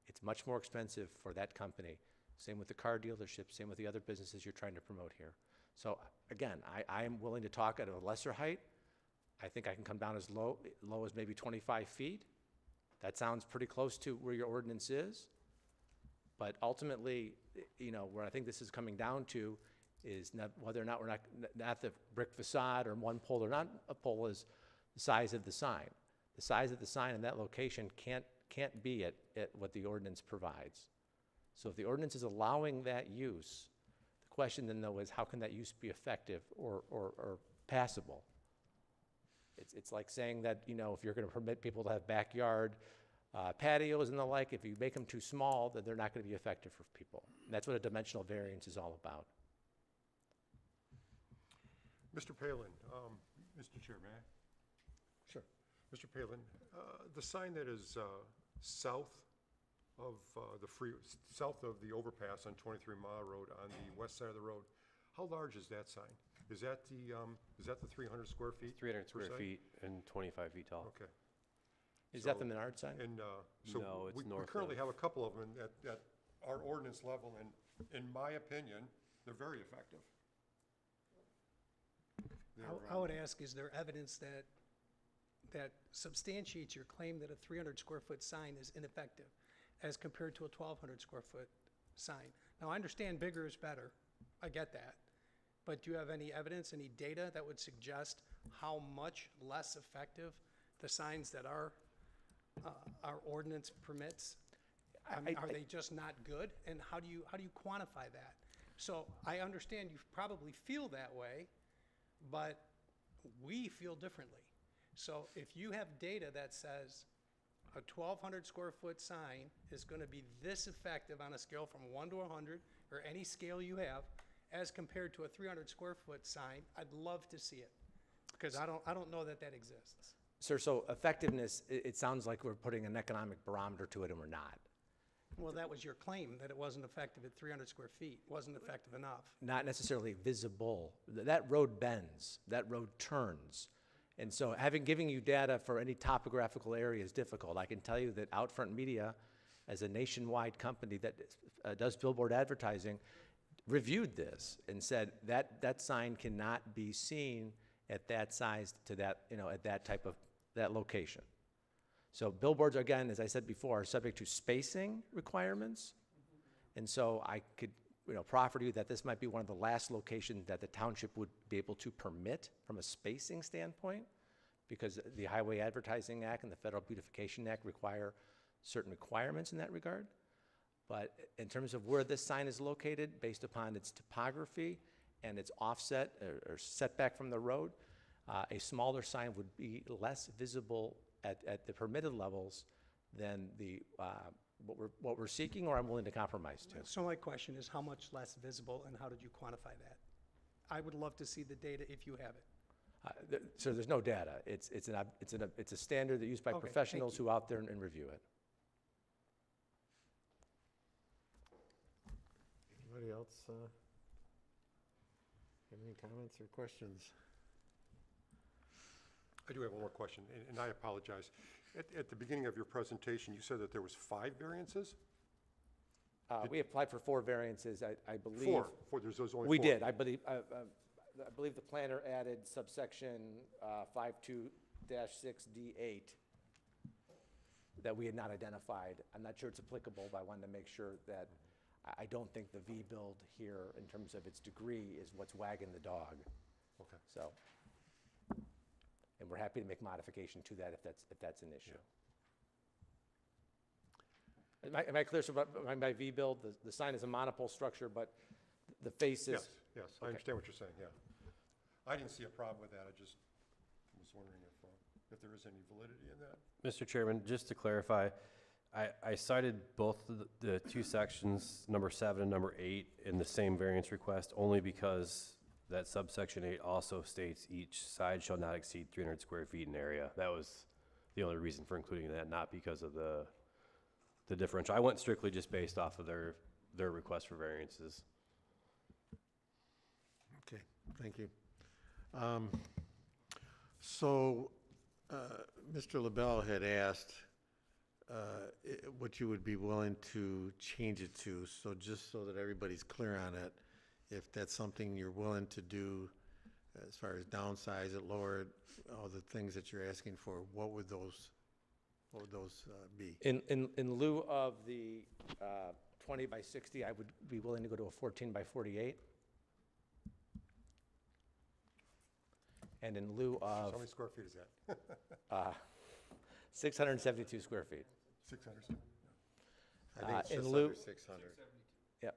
it's much more expensive for that company. Same with the car dealership, same with the other businesses you're trying to promote here. So again, I am willing to talk at a lesser height. I think I can come down as low as maybe 25 feet. That sounds pretty close to where your ordinance is. But ultimately, you know, where I think this is coming down to is not whether or not we're not the brick facade or one pole or not a pole, is the size of the sign. The size of the sign in that location can't be at what the ordinance provides. So if the ordinance is allowing that use, the question then though is how can that use be effective or passable? It's like saying that, you know, if you're going to permit people to have backyard patios and the like, if you make them too small, then they're not going to be effective for people. And that's what a dimensional variance is all about. Mr. Palin, Mr. Chair, may I? Sure. Mr. Palin, the sign that is south of south of the overpass on 23 Mile Road on the west side of the road, how large is that sign? Is that the 300 square feet? 300 per square sign? feet and 25 feet tall. Okay. Is that the Menard sign? And No, it's we north currently of. have a couple of them at our ordinance level, and in my opinion, they're very effective. I would ask, is there evidence that substantiates your claim that a 300 square foot sign is ineffective as compared to a 1,200 square foot sign? Now, I understand bigger is better. I get that. But do you have any evidence, any data that would suggest how much less effective the signs that our ordinance permits? Are they just not good? And how do you quantify that? So I understand you probably feel that way, but we feel differently. So if you have data that says a 1,200 square foot sign is going to be this effective on a scale from 1 to 100, or any scale you have, as compared to a 300 square foot sign, I'd love to see it, because I don't know that exists. Sir, so effectiveness, it sounds like we're putting an economic barometer to it, and we're not. Well, that was your claim, that it wasn't effective at 300 square feet, wasn't effective enough. Not necessarily visible. That road bends, that road turns. And so giving you data for any topographical area is difficult. I can tell you that Outfront Media, as a nationwide company that does billboard advertising, reviewed this and said that sign cannot be seen at that size to that, you know, at that type of, that location. So billboards, again, as I said before, are subject to spacing requirements. And so I could, you know, proffer to you that this might be one of the last locations that the township would be able to permit from a spacing standpoint, because the Highway Advertising Act and the Federal Beautification Act require certain requirements in that regard. But in terms of where this sign is located, based upon its topography and its offset or setback from the road, a smaller sign would be less visible at the permitted levels than what we're seeking, or I'm willing to compromise to. So my question is, how much less visible, and how did you quantify that? I would love to see the data if you have it. So there's no data. It's a standard that's used by Okay, thank professionals you. who out there and review it. Anybody else have any comments or questions? I do have one more question, and I apologize. At the beginning of your presentation, you said that there was 5 variances? We applied for 4 variances, I believe. 4, there's only 4. We did, I believe the planner added subsection 52-6D8 that we had not identified. I'm not sure it's applicable, but I wanted to make sure that I don't think the V-build here, in terms of its degree, is what's wagging the dog. Okay. So, and we're happy to make modification to that if that's an issue. Am I clear? So by V-build, the sign is a monopole structure, but the face is... Yes, I understand what you're saying, yeah. I didn't see a problem with that, I just was wondering if there is any validity in that. Mr. Chairman, just to clarify, I cited both the 2 sections, number 7 and number 8, in the same variance request, only because that subsection 8 also states each side shall not exceed 300 square feet in area. That was the only reason for including that, not because of the differential. I went strictly just based off of their request for variances. Okay, thank you. So, Mr. LaBelle had asked what you would be willing to change it to, so just so that everybody's clear on it, if that's something you're willing to do as far as downsize it, lower it, all the things that you're asking for, what would those be? In lieu of the 20 by 60, I would be willing to go to a 14 by 48. And in lieu How of many square feet is that? 672 square feet. 600? I think it's in just lieu- under 600. Yeah,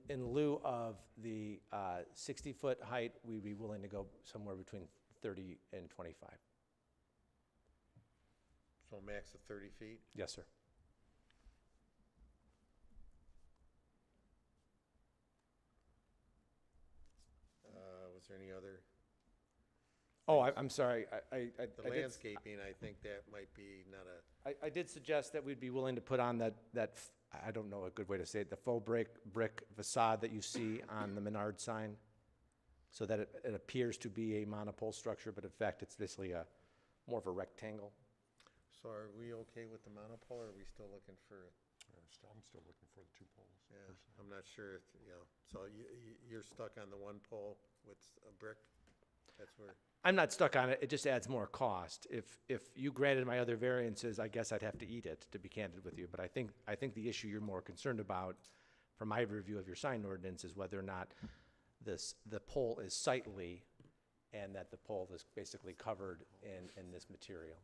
in lieu of the 60-foot height, we'd be willing to go somewhere between 30 and 25. So max of 30 feet? Yes, sir. Was there any other? Oh, I'm sorry. The I did- landscaping, I think that might be not a, I did suggest that we'd be willing to put on I don't know a good way to say it, the faux brick facade that you see on the Menard sign, so that it appears to be a monopole structure, but in fact, it's basically more of a rectangle. so are we okay with the monopole, or are we still looking for? I'm still looking for the 2 poles. Yeah, I'm not sure if, so you're stuck on the 1 pole with a brick? That's where, I'm not stuck on it, it just adds more cost. If you granted my other variances, I guess I'd have to eat it, to be candid with you. But I think the issue you're more concerned about, from my review of your sign ordinance, is whether or not the pole is sightly, and that the pole is basically covered in this material.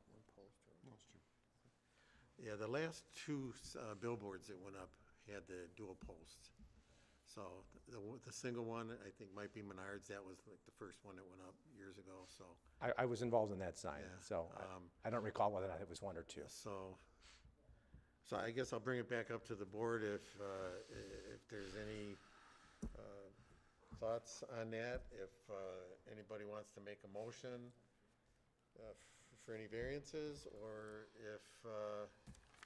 yeah, the last 2 billboards that went up had the dual posts. So the single one, I think might be Menards, that was like the first one that went up years ago, so. I was involved in that sign, Yeah, so I don't recall whether or not it was 1 or 2. So I guess I'll bring it back up to the board if there's any thoughts on that. If anybody wants to make a motion for any variances, or if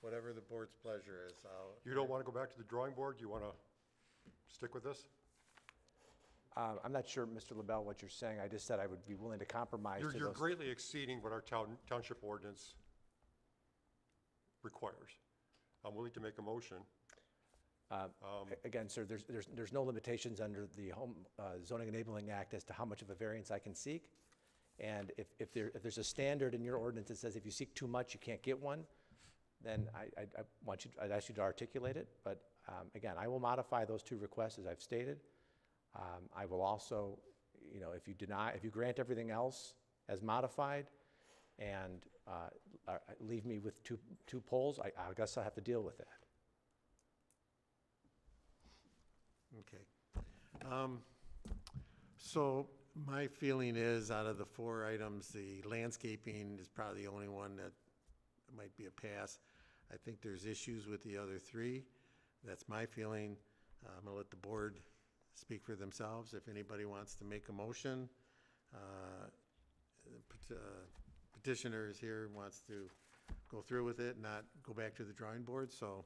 whatever the board's pleasure is. You don't want to go back to the drawing board? You want to stick with this? I'm not sure, Mr. LaBelle, what you're saying. I just said I would be willing to compromise to You're those. greatly exceeding what our township ordinance requires. I'm willing to make a motion. Again, sir, there's no limitations under the Home Zoning Enabling Act as to how much of a variance I can seek. And if there's a standard in your ordinance that says if you seek too much, you can't get one, then I'd ask you to articulate it. But again, I will modify those 2 requests as I've stated. I will also, if you grant everything else as modified and leave me with two poles, I guess I'll have to deal with that. Okay. So my feeling is, out of the 4 items, the landscaping is probably the only one that might be a pass. I think there's issues with the other 3. That's my feeling. I'm gonna let the board speak for themselves. If anybody wants to make a motion, petitioner is here, wants to go through with it, not go back to the drawing board, so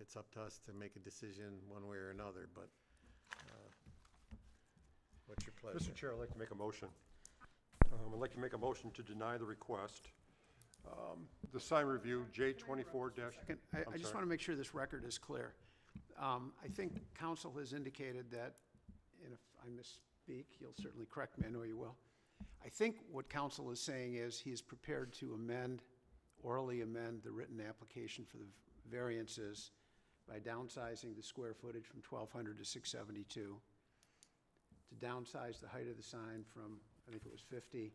it's up to us to make a decision one way or another, but what's your pleasure? Mr. Chair, I'd like to make a motion I'd like to make a motion to deny the request. The sign review, J24 dash. I just want to make sure this record is clear. I think council has indicated that, and if I misspeak, you'll certainly correct me, I know you will. I think what council is saying is he is prepared to orally amend the written application for the variances by downsizing the square footage from 1,200 to 672, to downsize the height of the sign from, I think it was 50,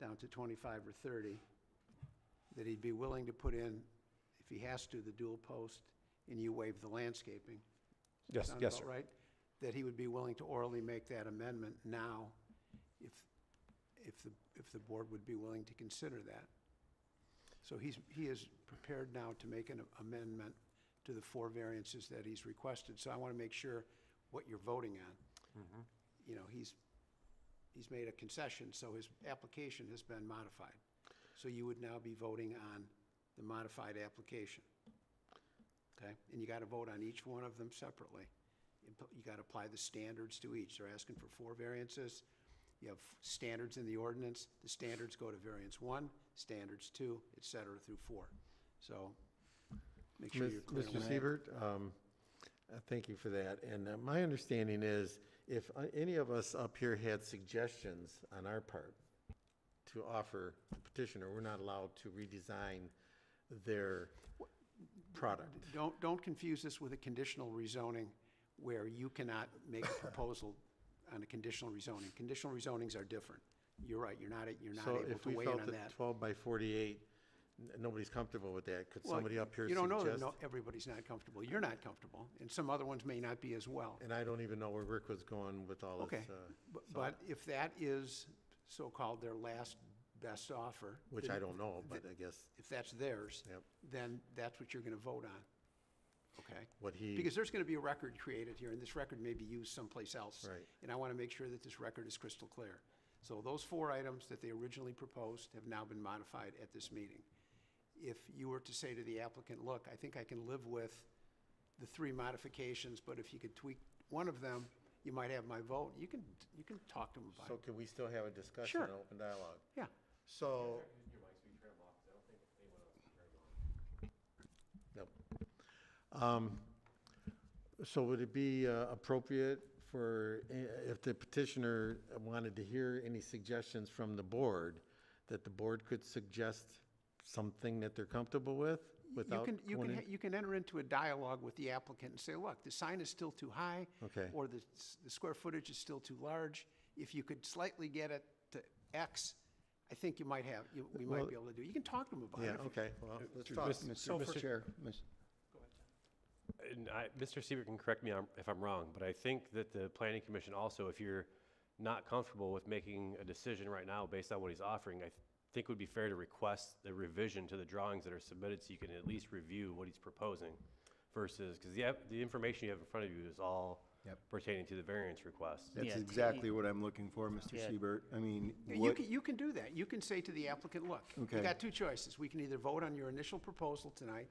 down to 25 or 30, that he'd be willing to put in, if he has to, the dual post, and you waive the landscaping. Yes, Sound yes, about sir. right? That he would be willing to orally make that amendment now, if the board would be willing to consider that. So he is prepared now to make an amendment to the 4 variances that he's requested. So I want to make sure what you're voting on. You know, he's made a concession, so his application has been modified. So you would now be voting on the modified application. Okay? And you got to vote on each one of them separately. You got to apply the standards to each. They're asking for 4 variances. You have standards in the ordinance. The standards go to variance 1, standards 2, et cetera, through 4. So make sure you're clear on Mr. that. Siebert, thank you for that. And my understanding is, if any of us up here had suggestions on our part to offer the petitioner, we're not allowed to redesign their product. Don't confuse this with a conditional rezoning where you cannot make a proposal on a conditional rezoning. Conditional rezonings are different. You're right, you're not So able if to we weigh in felt on that that. 12 by 48, nobody's comfortable with that, could Well, somebody up here you don't know that suggest? everybody's not comfortable. You're not comfortable, and some other ones may not be as well. And I don't even know where Rick was going with all Okay, this. but if that is so-called their last best offer. Which then- I don't know, but I guess If that's theirs, Yep. then that's what you're going to vote on. Okay? what he, Because there's going to be a record created here, and this record may be used someplace else. Right. And I want to make sure that this record is crystal clear. So those 4 items that they originally proposed have now been modified at this meeting. If you were to say to the applicant, look, I think I can live with the 3 modifications, but if you could tweak one of them, you might have my vote. You can talk to them about so it. can we still have a discussion, Sure. an open dialogue? Yeah. So. Nope. So would it be appropriate for, if the petitioner wanted to hear any suggestions from the board, that the board could suggest something that they're comfortable with without going in? You can enter into a dialogue with the applicant and say, look, the sign is still too high. Okay. Or the square footage is still too large. If you could slightly get it to X, I think we might be able to do it. You can talk to them about it. Yeah, okay, well, let's talk. Mr. Chair, And Mr. Siebert can correct me if I'm wrong, but I think that the planning commission also, if you're not comfortable with making a decision right now based on what he's offering, I think it would be fair to request the revision to the drawings that are submitted so you can at least review what he's proposing versus, because the information you have in front of you is all Yep. pertaining to the variance request. That's Yeah, exactly what I'm looking for, Mr. Yeah. Siebert. I mean, Yeah, what, you can do that. You can say to the applicant, look, you Okay. got 2 choices. We can either vote on your initial proposal tonight,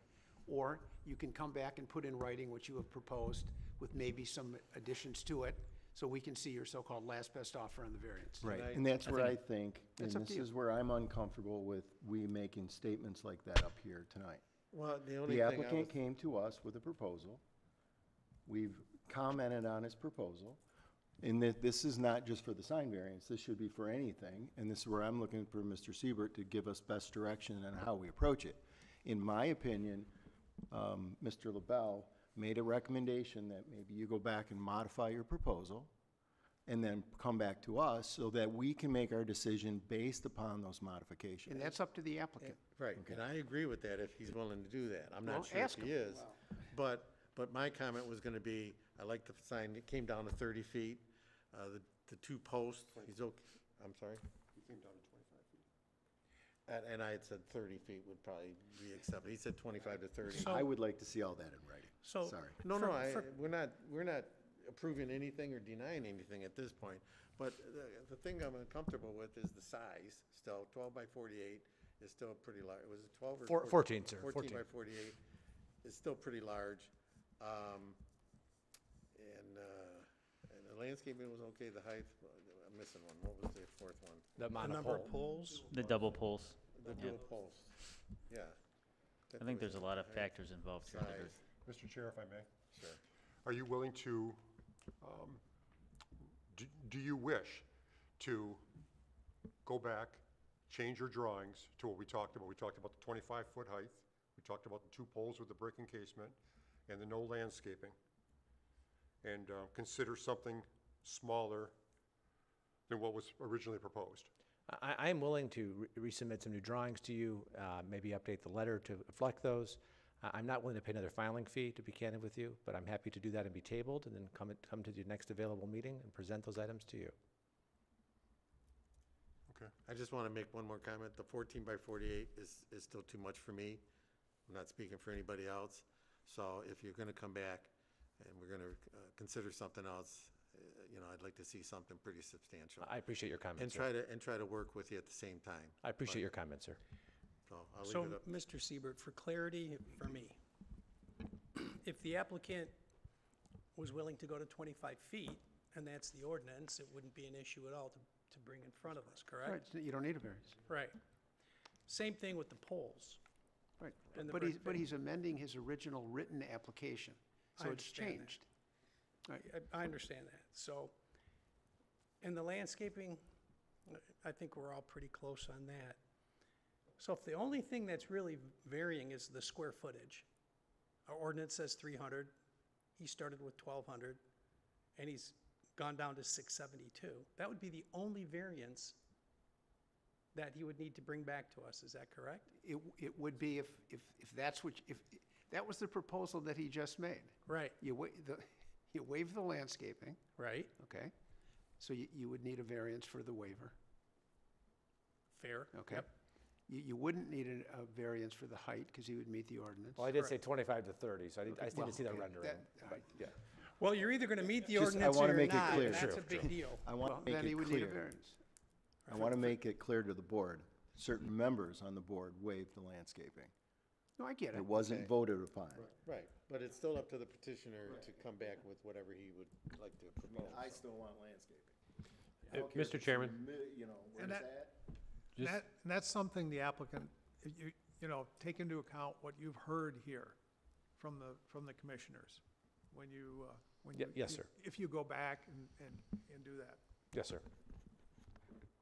or you can come back and put in writing what you have proposed with maybe some additions to it, so we can see your so-called last best offer on the variance. right, I- and that's where I think, and That's up to this you. is where I'm uncomfortable with we making statements like that up here tonight. Well, the only The thing I was, applicant came to us with a proposal. We've commented on his proposal. And this is not just for the sign variance, this should be for anything. And this is where I'm looking for Mr. Siebert to give us best direction on how we approach it. In my opinion, Mr. LaBelle made a recommendation that maybe you go back and modify your proposal and then come back to us so that we can make our decision based upon those modifications. And that's up to the applicant. right, and I agree with that if he's willing to do that. I'm Well, not sure if ask he him. is. But my comment was gonna be, I like the sign, it came down to 30 feet. The 2 posts, he's okay, I'm sorry? You came down to 25 feet. And I had said 30 feet would probably be accepted. He said 25 to 30. I would like to see all that in writing. So- Sorry. No, we're not approving anything or denying anything at this point. But the thing I'm uncomfortable with is the size, still, 12 by 48 is still pretty large. Was it 12 or? 14, sir, 14 by 14. 48 is still pretty large. And the landscaping was okay, the height, I'm missing one. What was the fourth one? The The number monopole. of poles, The double poles. The Yeah. dual posts. Yeah. I think there's a lot of factors involved here. that are- Size. Mr. Chair, if I may, Sure. are you willing to, do you wish to go back, change your drawings to what we talked about? We talked about the 25-foot height. We talked about the 2 poles with the brick encasement and the no landscaping. And consider something smaller than what was originally proposed. I am willing to resubmit some new drawings to you, maybe update the letter to reflect those. I'm not willing to pay another filing fee, to be candid with you, but I'm happy to do that and be tabled, and then come to the next available meeting and present those items to you. Okay. I just want to make one more comment. The 14 by 48 is still too much for me. I'm not speaking for anybody else. So if you're going to come back and we're going to consider something else, I'd like to see something pretty substantial. I appreciate your And comments, sir. try to work with you at the same time. I appreciate your comments, sir. So I'll so, leave it up. Mr. Siebert, for clarity for me, if the applicant was willing to go to 25 feet, and that's the ordinance, it wouldn't be an issue at all to bring in front of us, correct? Right, so you don't need a variance. Right. Same thing with the poles. Right, And the but brick he's amending his original written application, so I it's understand that. changed. I understand that. So, and the landscaping, I think we're all pretty close on that. So if the only thing that's really varying is the square footage, our ordinance says 300, he started with 1,200, and he's gone down to 672. That would be the only variance that he would need to bring back to us, is that correct? It would be if that's what, if that was the proposal that he just made. Right, You waive the landscaping, right, okay? So you would need a variance for the waiver, fair. okay? Yep. You wouldn't need a variance for the height, because he would meet the ordinance. Well, I did say 25 to 30, so I need to see that Okay, rendering. all right. Yeah. Well, you're either gonna meet the Just- I ordinance or wanna you're make it not, clear. and that's True, a big deal. I Well, want to make then he it would need a clear. variance. I want to make it clear to the board, certain members on the board waived the landscaping. No, I get it. It wasn't voted upon. Right, but it's still up to the petitioner to come back with whatever he would like to propose. I still want landscaping. Mr. Chairman, Where And it's that- at. And that's something the applicant, take into account what you've heard here from the commissioners when you, Yes, sir. if you go back and do that. Yes, sir.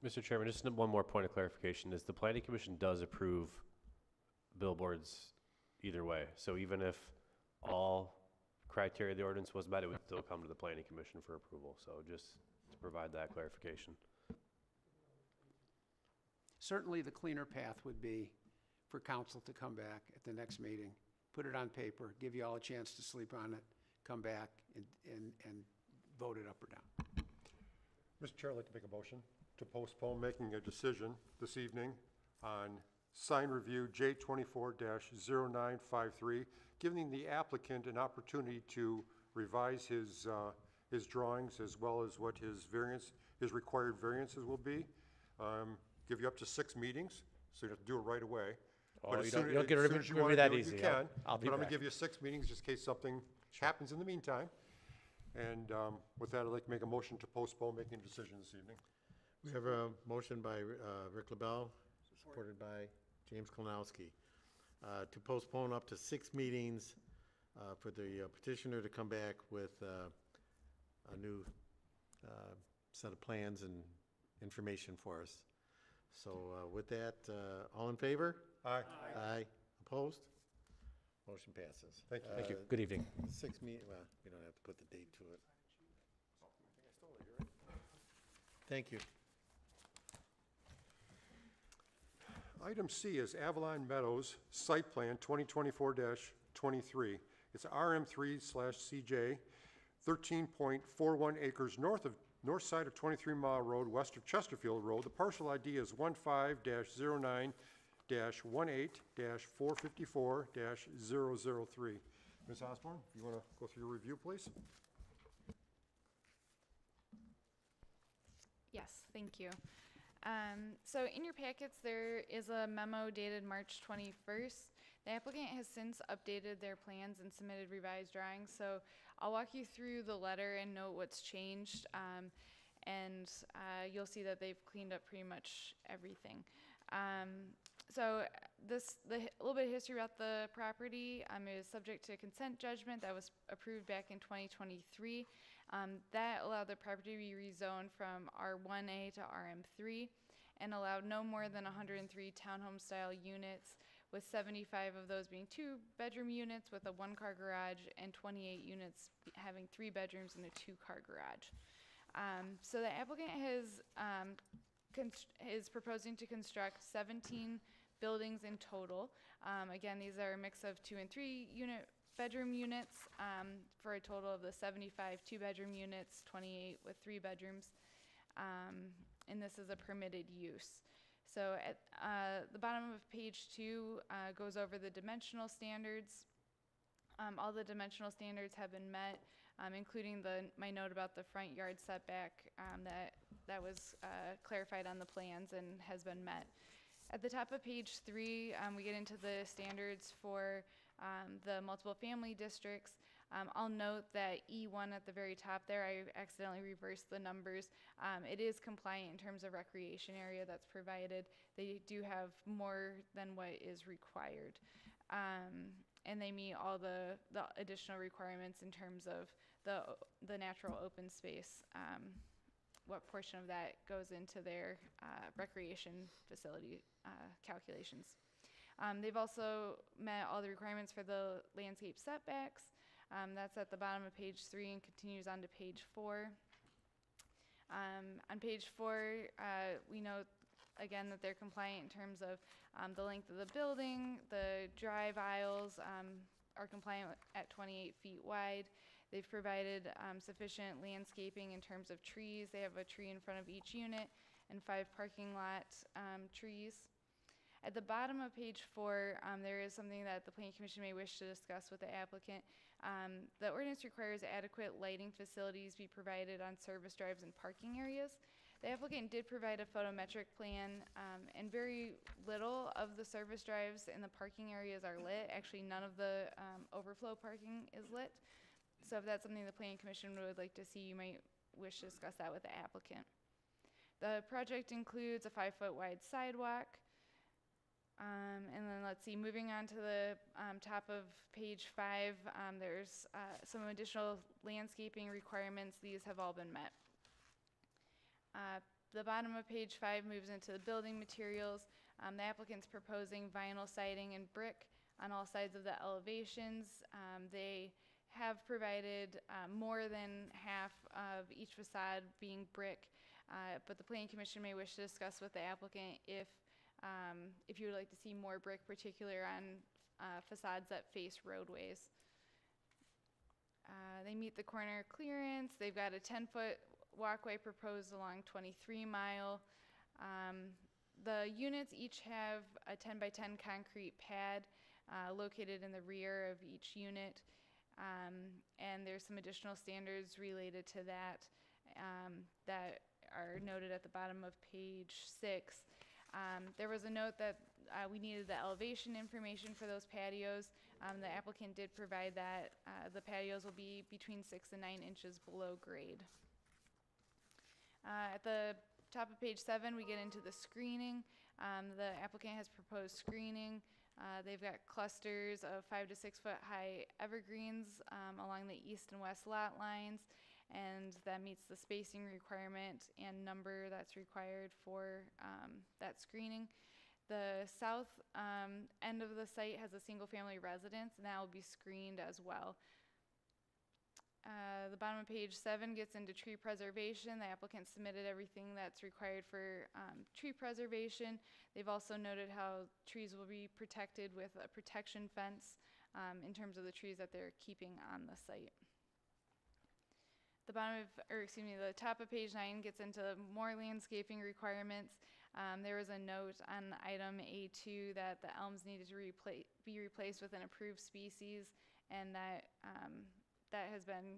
Mr. Chairman, just one more point of clarification, is the planning commission does approve billboards either way. So even if all criteria of the ordinance was met, it would still come to the planning commission for approval. So just to provide that clarification. Certainly, the cleaner path would be for council to come back at the next meeting, put it on paper, give you all a chance to sleep on it, come back and vote it up or down. Mr. Chair, I'd like to make a motion to postpone making a decision this evening on sign review J24-0953, giving the applicant an opportunity to revise his drawings as well as what his required variances will be. Give you up to 6 meetings, so you have to do it right away. Oh, But as you soon- don't get a as soon as you review wanna that do it, easy. You can, I'll be but I'm gonna back. give you 6 meetings just in case something happens in the meantime. And with that, I'd like to make a motion to postpone making a decision this evening. We have a motion by Rick LaBelle, supported by James Kolnowski, to postpone up to 6 meetings for the petitioner to come back with a new set of plans and information for us. So with that, all in favor? Aye. Aye. Opposed? Motion passes. Thank you. Thank you. Good evening. 6 well, we don't have to put the date to it. Thank you. Item C is Avalon Meadows Site Plan 2024-23. It's RM3/CJ, 13.41 acres north side of 23 Mile Road, west of Chesterfield Road. The parcel ID is 15-09-18-454-003. Ms. Osborne, you want to go through your review, please? Yes, thank you. So in your packets, there is a memo dated March 21st. The applicant has since updated their plans and submitted revised drawings, so I'll walk you through the letter and note what's changed. and you'll see that they've cleaned up pretty much everything. So the little bit of history about the property is subject to consent judgment that was approved back in 2023. That allowed the property to be rezoned from R1A to RM3 and allowed no more than 103 townhome-style units, with 75 of those being 2-bedroom units with a 1-car garage and 28 units having 3 bedrooms and a 2-car garage. So the applicant is proposing to construct 17 buildings in total. Again, these are a mix of 2 and 3 bedroom units for a total of the 75 2-bedroom units, 28 with 3 bedrooms. And this is a permitted use. So at the bottom of page 2 goes over the dimensional standards. All the dimensional standards have been met, including my note about the front yard setback that was clarified on the plans and has been met. At the top of page 3, we get into the standards for the multiple family districts. I'll note that E1 at the very top there, I accidentally reversed the numbers. It is compliant in terms of recreation area that's provided. They do have more than what is required. And they meet all the additional requirements in terms of the natural open space, what portion of that goes into their recreation facility calculations. They've also met all the requirements for the landscape setbacks. That's at the bottom of page 3 and continues on to page 4. On page 4, we note again that they're compliant in terms of the length of the building. The drive aisles are compliant at 28 feet wide. They've provided sufficient landscaping in terms of trees. They have a tree in front of each unit and 5 parking lot trees. At the bottom of page 4, there is something that the Planning Commission may wish to discuss with the applicant. The ordinance requires adequate lighting facilities be provided on service drives and parking areas. The applicant did provide a photometric plan, and very little of the service drives and the parking areas are lit. Actually, none of the overflow parking is lit. So if that's something the Planning Commission would like to see, you might wish to discuss that with the applicant. The project includes a 5-foot wide sidewalk. And then let's see, moving on to the top of page 5, there's some additional landscaping requirements. These have all been met. The bottom of page 5 moves into the building materials. The applicant's proposing vinyl siding and brick on all sides of the elevations. They have provided more than half of each facade being brick, but the Planning Commission may wish to discuss with the applicant if you would like to see more brick, particularly on facades that face roadways. They meet the corner clearance. They've got a 10-foot walkway proposed along 23 Mile. The units each have a 10 by 10 concrete pad located in the rear of each unit. And there's some additional standards related to that that are noted at the bottom of page 6. There was a note that we needed the elevation information for those patios. The applicant did provide that. The patios will be between 6 and 9 inches below grade. At the top of page 7, we get into the screening. The applicant has proposed screening. They've got clusters of 5 to 6 foot high evergreens along the east and west lot lines, and that meets the spacing requirement and number that's required for that screening. The south end of the site has a single family residence, and that will be screened as well. The bottom of page 7 gets into tree preservation. The applicant submitted everything that's required for tree preservation. They've also noted how trees will be protected with a protection fence in terms of the trees that they're keeping on the site. The top of page 9 gets into more landscaping requirements. There was a note on item A2 that the elms needed to be replaced with an approved species, and that has been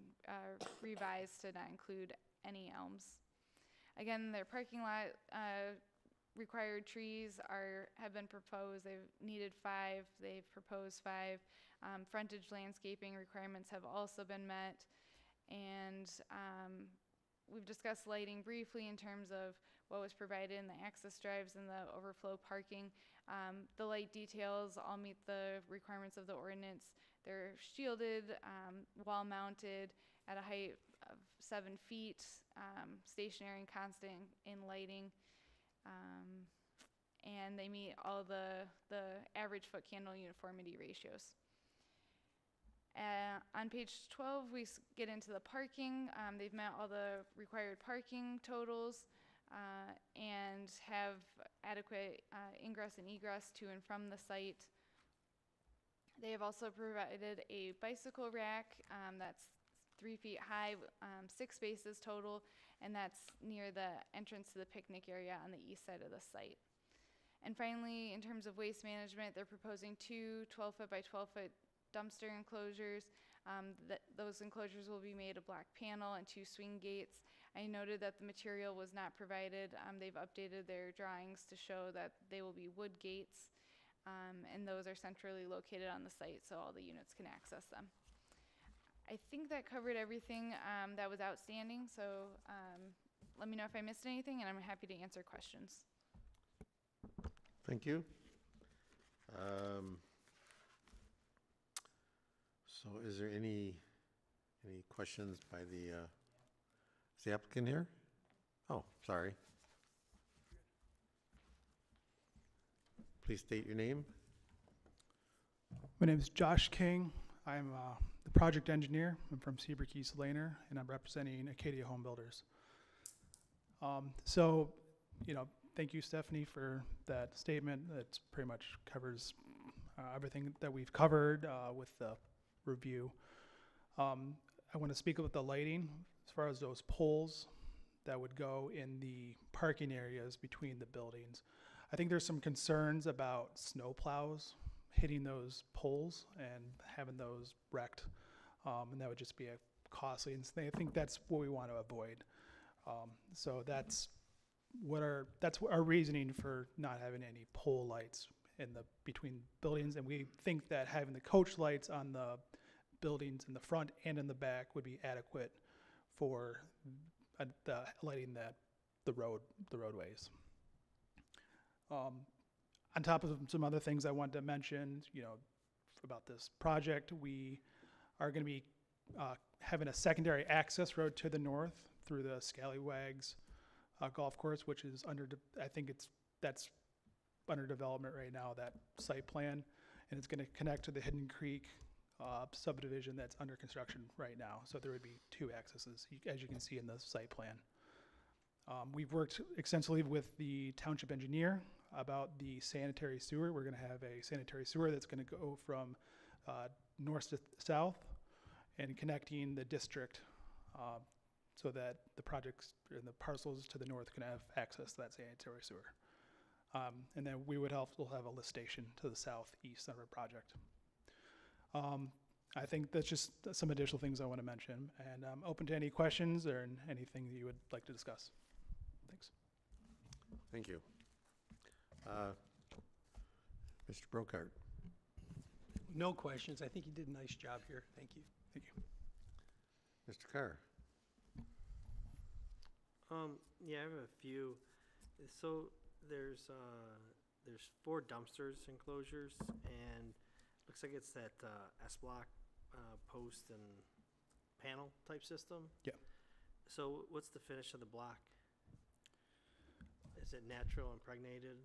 revised to not include any elms. Again, their parking lot required trees have been proposed. They've needed 5. They've proposed 5. Frontage landscaping requirements have also been met. And we've discussed lighting briefly in terms of what was provided in the access drives and the overflow parking. The light details all meet the requirements of the ordinance. They're shielded, wall-mounted at a height of 7 feet, stationary and constant in lighting. And they meet all the average foot candle uniformity ratios. On page 12, we get into the parking. They've met all the required parking totals and have adequate ingress and egress to and from the site. They have also provided a bicycle rack that's 3 feet high, 6 spaces total, and that's near the entrance to the picnic area on the east side of the site. And finally, in terms of waste management, they're proposing 2 12-foot by 12-foot dumpster enclosures. Those enclosures will be made of black panel and 2 swing gates. I noted that the material was not provided. They've updated their drawings to show that they will be wood gates, and those are centrally located on the site so all the units can access them. I think that covered everything that was outstanding, so let me know if I missed anything, and I'm happy to answer questions. Thank you. So is there any questions by is the applicant here? Oh, sorry. Please state your name. My name is Josh King. I'm the project engineer. I'm from Seabrook East Laner, and I'm representing Acadia Home Builders. So, thank you, Stephanie, for that statement. That pretty much covers everything that we've covered with the review. I want to speak about the lighting as far as those poles that would go in the parking areas between the buildings. I think there's some concerns about snow plows hitting those poles and having those wrecked, and that would just be a costly. And I think that's what we want to avoid. So that's our reasoning for not having any pole lights in the between buildings, and we think that having the coach lights on the buildings in the front and in the back would be adequate for the lighting the roadways. On top of some other things I wanted to mention, about this project, we are going to be having a secondary access road to the north through the Scallywags golf course, which is that's under development right now, that site plan, and it's going to connect to the Hidden Creek subdivision that's under construction right now. So there would be 2 accesses, as you can see in the site plan. We've worked extensively with the township engineer about the sanitary sewer. We're going to have a sanitary sewer that's going to go from north to south and connecting the district so that the projects and the parcels to the north can have access to that sanitary sewer. And then we would also have a lift station to the southeast of our project. I think that's just some additional things I want to mention, and I'm open to any questions or anything that you would like to discuss. Thanks. Thank you. Mr. Brokart. No questions. I think you did a nice job here. Thank you. Thank you. Mr. Carr. Yeah, I have a few. So there's 4 dumpsters enclosures, and looks like it's that S-block post and panel type system. Yeah. So what's the finish of the block? Is it natural impregnated?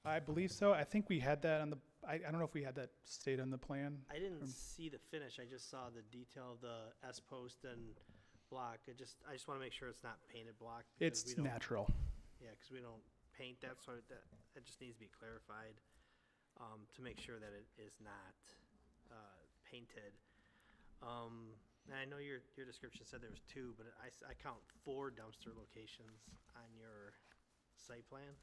I believe so. I think we had that on the, I don't know if we had that stated on the plan. I didn't see the finish. I just saw the detail of the S-post and block. I just want to make sure it's not painted block. It's natural. Yeah, because we don't paint that, so that just needs to be clarified to make sure that it is not painted. And I know your description said there was 2, but I count 4 dumpster locations on your site plan.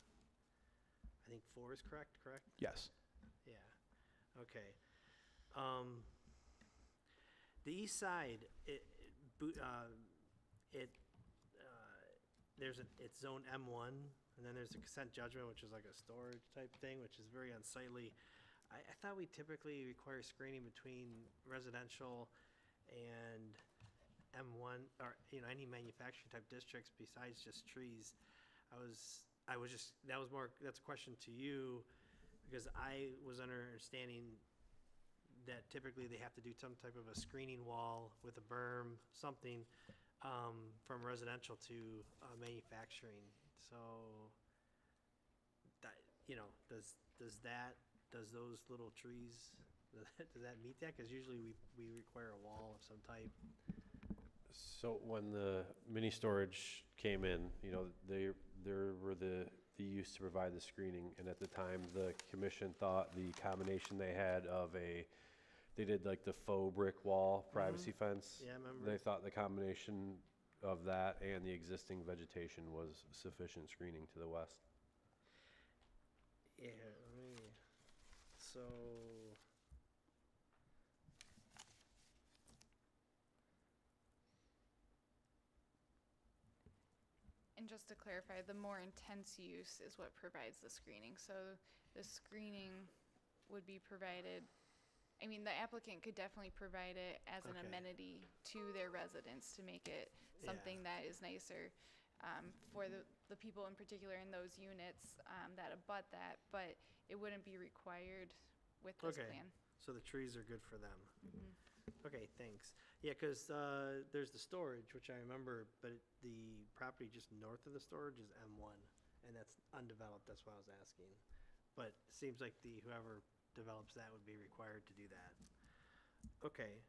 I think 4 is correct? Yes. Yeah. Okay. The east side, it's zone M1, and then there's a consent judgment, which is like a storage type thing, which is very unsightly. I thought we typically require screening between residential and M1, or, you know, any manufacturing type districts besides just trees. I was just, that's a question to you, because I was understanding that typically they have to do some type of a screening wall with a berm, something, from residential to manufacturing. So, that, you know, does those little trees, does that meet that? Because usually we require a wall of some type. So when the mini storage came in, you know, there were the use to provide the screening, and at the time, the commission thought the combination they had of they did like the faux brick wall privacy fence. Yeah, I remember. They thought the combination of that and the existing vegetation was sufficient screening to the west. Yeah, so, And just to clarify, the more intense use is what provides the screening. So the screening would be provided, I mean, the applicant could definitely provide it as an Okay. amenity to their residents to make it something that is nicer for the people in particular in those units that abut that, but it wouldn't be required with this Okay. plan. So the trees are good for them. Mhm. Okay, thanks. Yeah, because there's the storage, which I remember, but the property just north of the storage is M1, and that's undeveloped. That's why I was asking. But it seems like whoever develops that would be required to do that. Okay,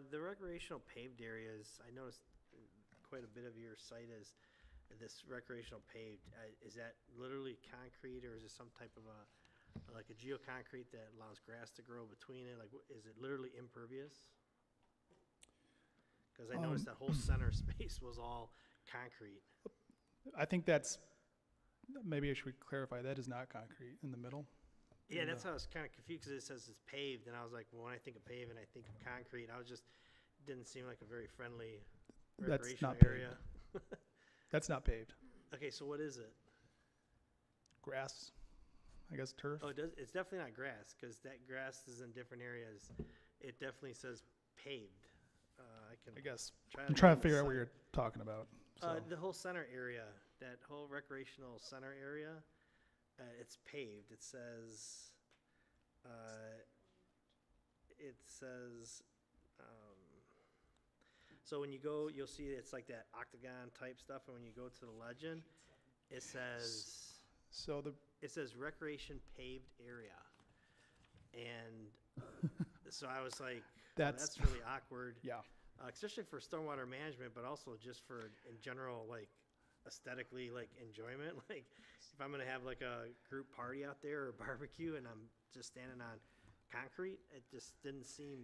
the recreational paved areas, I noticed quite a bit of your site is this recreational paved. Is that literally concrete, or is it some type of like a geoconcrete that allows grass to grow between it? Like, is it literally impervious? Because I noticed that whole center space was all concrete. I think that's, maybe I should clarify, that is not concrete in the middle. Yeah, that's how I was kind of confused, because it says it's paved, and I was like, well, when I think of paving, I think of concrete. Didn't seem like a very friendly That's recreational not area. That's not paved. Okay, so what is it? Grass, I guess turf. Oh, it's definitely not grass, because that grass is in different areas. It definitely says paved. I guess, try I'm trying to look figure out at what the you're talking about. So. The whole center area, that whole recreational center area, it's paved. It says, so when you go, you'll see it's like that octagon type stuff, and when you go to the legend, it says, So it says recreation paved area. And so I was like, well, that's really awkward. Yeah. Especially for stormwater management, but also just for, in general, like, aesthetically, like, enjoyment. Like, if I'm gonna have like a group party out there or barbecue and I'm just standing on concrete, it just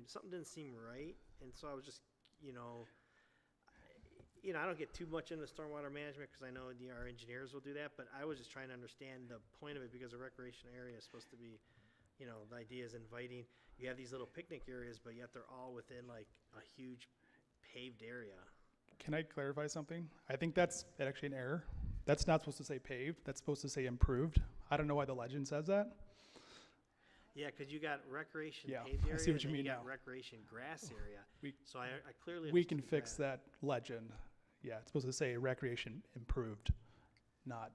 something didn't seem right. And so I was just, I don't get too much into stormwater management, because I know our engineers will do that, but I was just trying to understand the point of it, because a recreation area is supposed to be, the idea is inviting. You have these little picnic areas, but yet they're all within like a huge paved area. Can I clarify something? I think that's actually an error. That's not supposed to say paved. That's supposed to say improved. I don't know why the legend says that. Yeah, because you got recreation Yeah, paved area, I see what you and then mean you got now. recreation grass area. We- So I clearly We can understood fix that legend. Yeah, it's supposed to say recreation improved, not.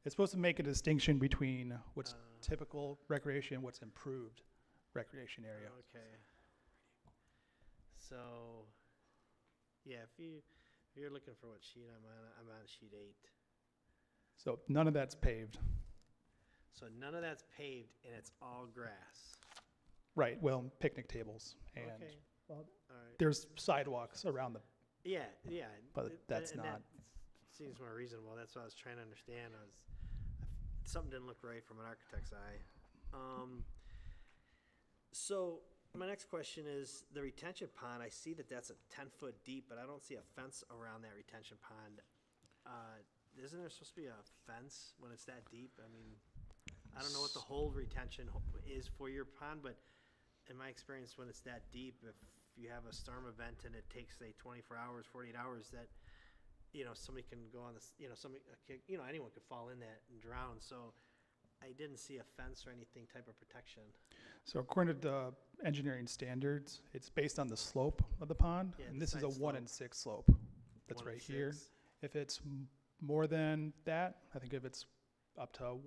It's supposed to make a distinction between what's typical recreation, what's improved recreation area. Okay. So, yeah, if you're looking for what sheet I'm on sheet 8. So none of that's paved. So none of that's paved, and it's all grass. Right, well, picnic tables and Okay. All right. there's sidewalks around the, Yeah. But that's and not. That seems more reasonable. That's what I was trying to understand. Something didn't look right from an architect's eye. So my next question is the retention pond. I see that that's a 10-foot deep, but I don't see a fence around that retention pond. Isn't there supposed to be a fence when it's that deep? I mean, I don't know what the hold retention is for your pond, but in my experience, when it's that deep, if you have a storm event and it takes, say, 24 hours, 48 hours, that, somebody can go on this, anyone could fall in that and drown. So I didn't see a fence or anything type of protection. So according to the engineering standards, it's based on the slope of the pond, Yeah, and the this is a side 1 slope. in 6 slope. That's 1 in right here. 6. If it's more than that, I think if it's up to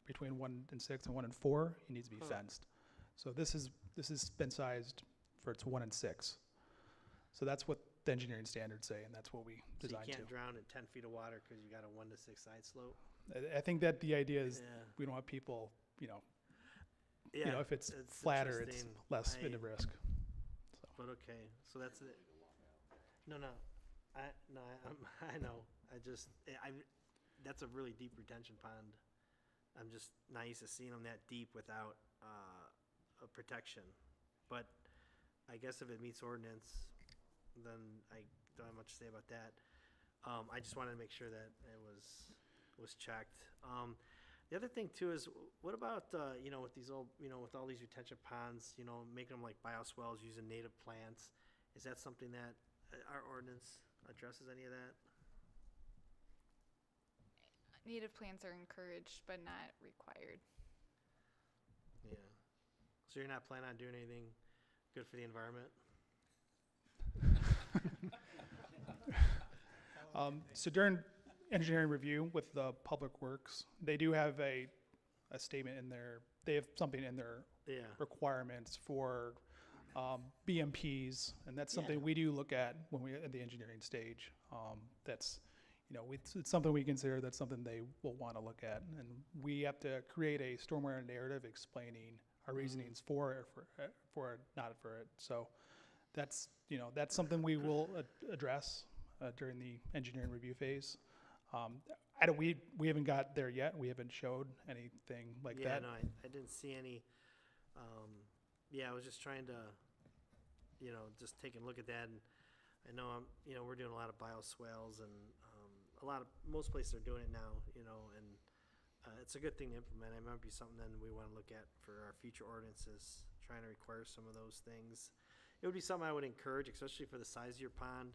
between 1 in 6 and 1 in 4, it needs to be Huh. fenced. So this has been sized for its 1 in 6. So that's what the engineering standards say, and that's what we So you designed can't to. drown in 10 feet of water because you got a 1 to 6 side slope? I think that the idea is Yeah. we don't want people, Yeah, if it's flatter, it's interesting. less bit of risk. But okay, so that's it. No, I know. That's a really deep retention pond. I'm just not used to seeing them that deep without a protection. But I guess if it meets ordinance, then I don't have much to say about that. I just wanted to make sure that it was checked. The other thing too is, what about, with these old, with all these retention ponds, making them like bioswales using native plants? Is that something that our ordinance addresses any of that? Native plants are encouraged but not required. Yeah. So you're not planning on doing anything good for the environment? So during engineering review with the Public Works, they do have a statement in there, they have something in their Yeah. requirements for BMPs, and that's something Yeah. we do look at when we're at the engineering stage. That's, it's something we consider, that's something they will want to look at. And we have to create a stormwater narrative explaining our reasonings for it, not for it. So that's, that's something we will address during the engineering review phase. We haven't got there yet. We haven't showed anything like that. Yeah, no, I didn't see any. I was just trying to, just taking a look at that, and I know we're doing a lot of bioswales, and most places are doing it now, and it's a good thing to implement. It might be something then we want to look at for our future ordinances, trying to require some of those things. It would be something I would encourage, especially for the size of your pond.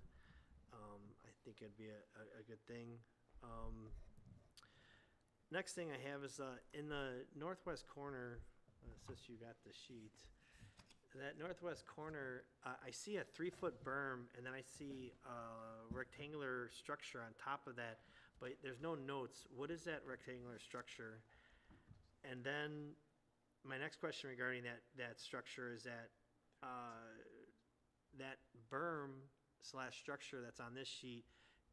I think it'd be a good thing. Next thing I have is in the northwest corner, since you got the sheet, that northwest corner, I see a 3-foot berm, and then I see a rectangular structure on top of that, but there's no notes. What is that rectangular structure? And then my next question regarding that structure is that that berm / structure that's on this sheet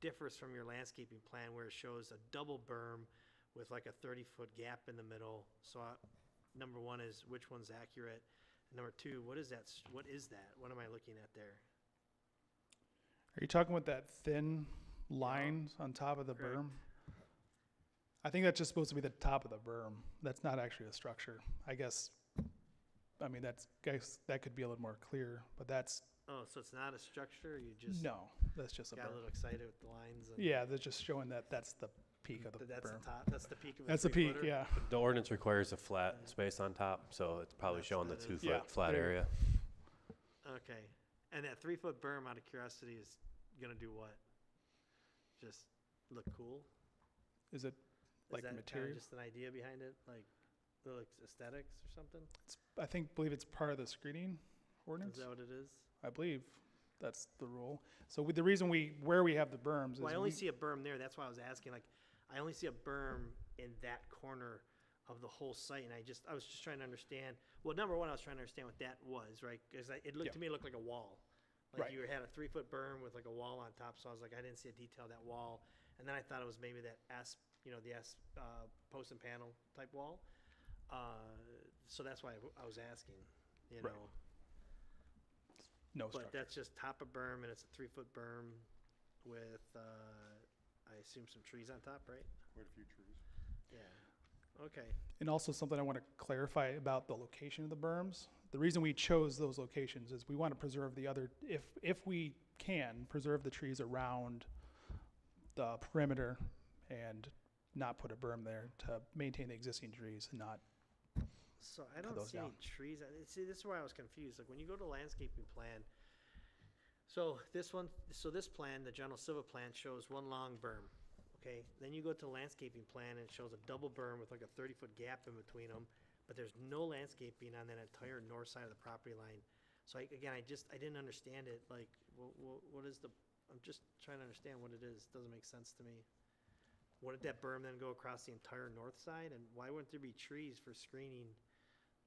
differs from your landscaping plan, where it shows a double berm with like a 30-foot gap in the middle. So number one is, which one's accurate? And number two, what is that? What am I looking at there? Are you talking about that thin line on top of the Correct. berm? I think that's just supposed to be the top of the berm. That's not actually a structure. I guess, that could be a little more clear, but that's, Oh, so it's not a structure? You just no, that's just a got a berm. little excited with the lines? And Yeah, they're just showing that that's the peak of the that's berm. the top. That's the peak of That's the peak, 3-footer? yeah. The ordinance requires a flat space on top, so it's probably showing the that is- 2-foot Yeah, flat there you area. Okay. And that 3-foot berm, out of curiosity, is gonna do what? Just look cool? Is it Is like that material? kinda just an idea behind it? Like aesthetics or something? believe it's part of the screening Is ordinance. that what it is? I believe that's the rule. So with the reason where we have the berms is Well, I only see a berm there. That's why I was asking. Like, I only see a berm in that corner of the whole site, and I was just trying to understand. Well, number one, I was trying to understand what that was, right? Because it looked Yeah. to me, it looked like a wall. Like Right. you had a 3-foot berm with like a wall on top. So I was like, I didn't see a detail of that wall, and then I thought it was maybe that post and panel type wall. So that's why I was asking. You Right. know. no But structure. that's just top of berm, and it's a 3-foot berm with, I assume, some trees on top, right? Quite a few trees. Yeah. Okay. And also something I want to clarify about the location of the berms. The reason we chose those locations is we want to preserve the other, if we can, preserve the trees around the perimeter and not put a berm there to maintain the existing trees and not, So I don't those see any down. trees. See, this is where I was confused. Like when you go to landscaping plan, so this plan, the general civil plan, shows one long berm. Okay, then you go to the landscaping plan and it shows a double berm with like a 30-foot gap in between them, but there's no landscaping on that entire north side of the property line. So again, I didn't understand it, like, what is the, I'm just trying to understand what it is, doesn't make sense to me. Wouldn't that berm then go across the entire north side, and why wouldn't there be trees for screening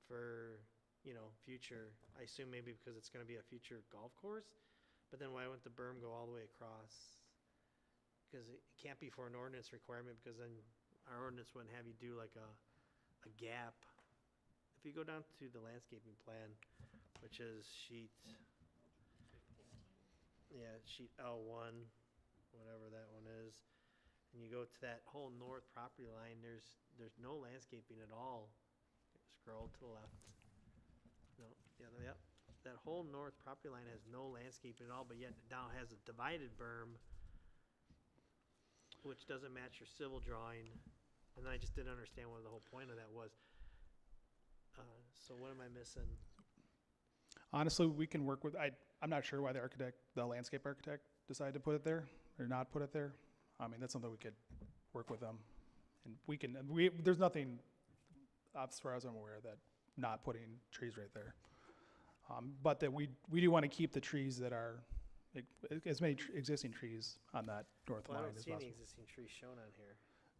for, future? I assume maybe because it's gonna be a future golf course, but then why wouldn't the berm go all the way across? Because it can't be for an ordinance requirement, because then our ordinance wouldn't have you do like a gap. If you go down to the landscaping plan, which is sheet L1, whatever that one is, and you go to that whole north property line, there's no landscaping at all. Scroll to the left. No, yep. That whole north property line has no landscaping at all, but yet now it has a divided berm, which doesn't match your civil drawing, and I just didn't understand what the whole point of that was. So what am I missing? Honestly, we can work with, I'm not sure why the landscape architect decided to put it there or not put it there. I mean, that's something we could work with them. And there's nothing, as far as I'm aware, that not putting trees right there. But that we do want to keep the trees that are, as many existing trees on that north Well, I line don't as see any possible. existing trees shown on here.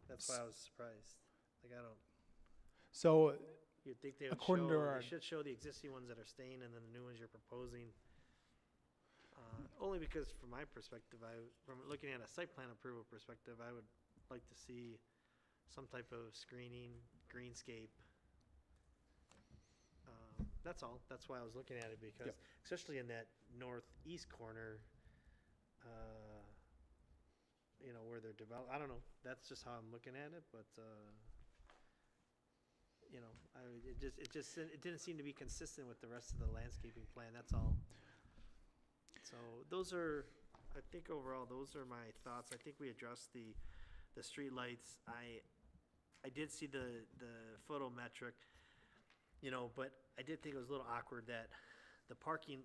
That's why I was surprised. Like, I don't, So, you'd think they would according to show, our, they should show the existing ones that are staying and then the new ones you're proposing. Only because from my perspective, from looking at a site plan approval perspective, I would like to see some type of screening, greenscape. That's all. That's why I was looking at it, because especially in that northeast corner, where they're developed, I don't know. That's just how I'm looking at it, but, it didn't seem to be consistent with the rest of the landscaping plan, that's all. So those are, I think overall, those are my thoughts. I think we addressed the streetlights. I did see the photometric, but I did think it was a little awkward that the parking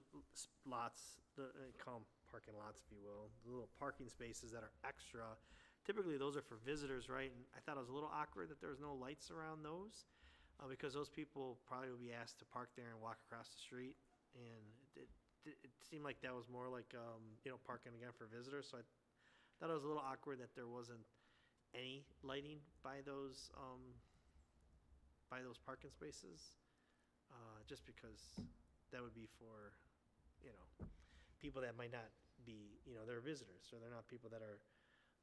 lots, call them parking lots, if you will, the little parking spaces that are extra, typically those are for visitors, right? And I thought it was a little awkward that there was no lights around those, because those people probably would be asked to park there and walk across the street. And it seemed like that was more like, parking again for visitors. So I thought it was a little awkward that there wasn't any lighting by those parking spaces. Just because that would be for, people that might not be, they're visitors, so they're not people that are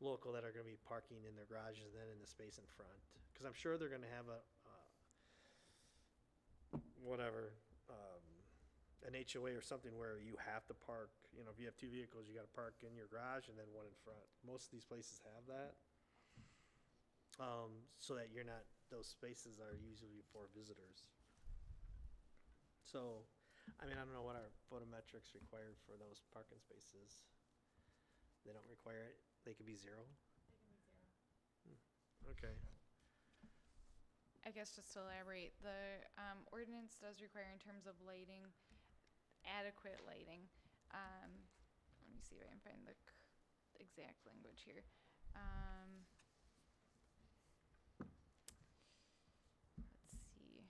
local that are gonna be parking in their garages and then in the space in front. Cause I'm sure they're gonna have an HOA or something where you have to park, if you have two vehicles, you gotta park in your garage and then one in front. Most of these places have that. So that those spaces are usually for visitors. So, I don't know what our photometrics required for those parking spaces. They don't require it? They could be zero? Okay. I guess just to elaborate, the ordinance does require, in terms of lighting, adequate lighting. Let me see if I can find the exact language here. Let's see.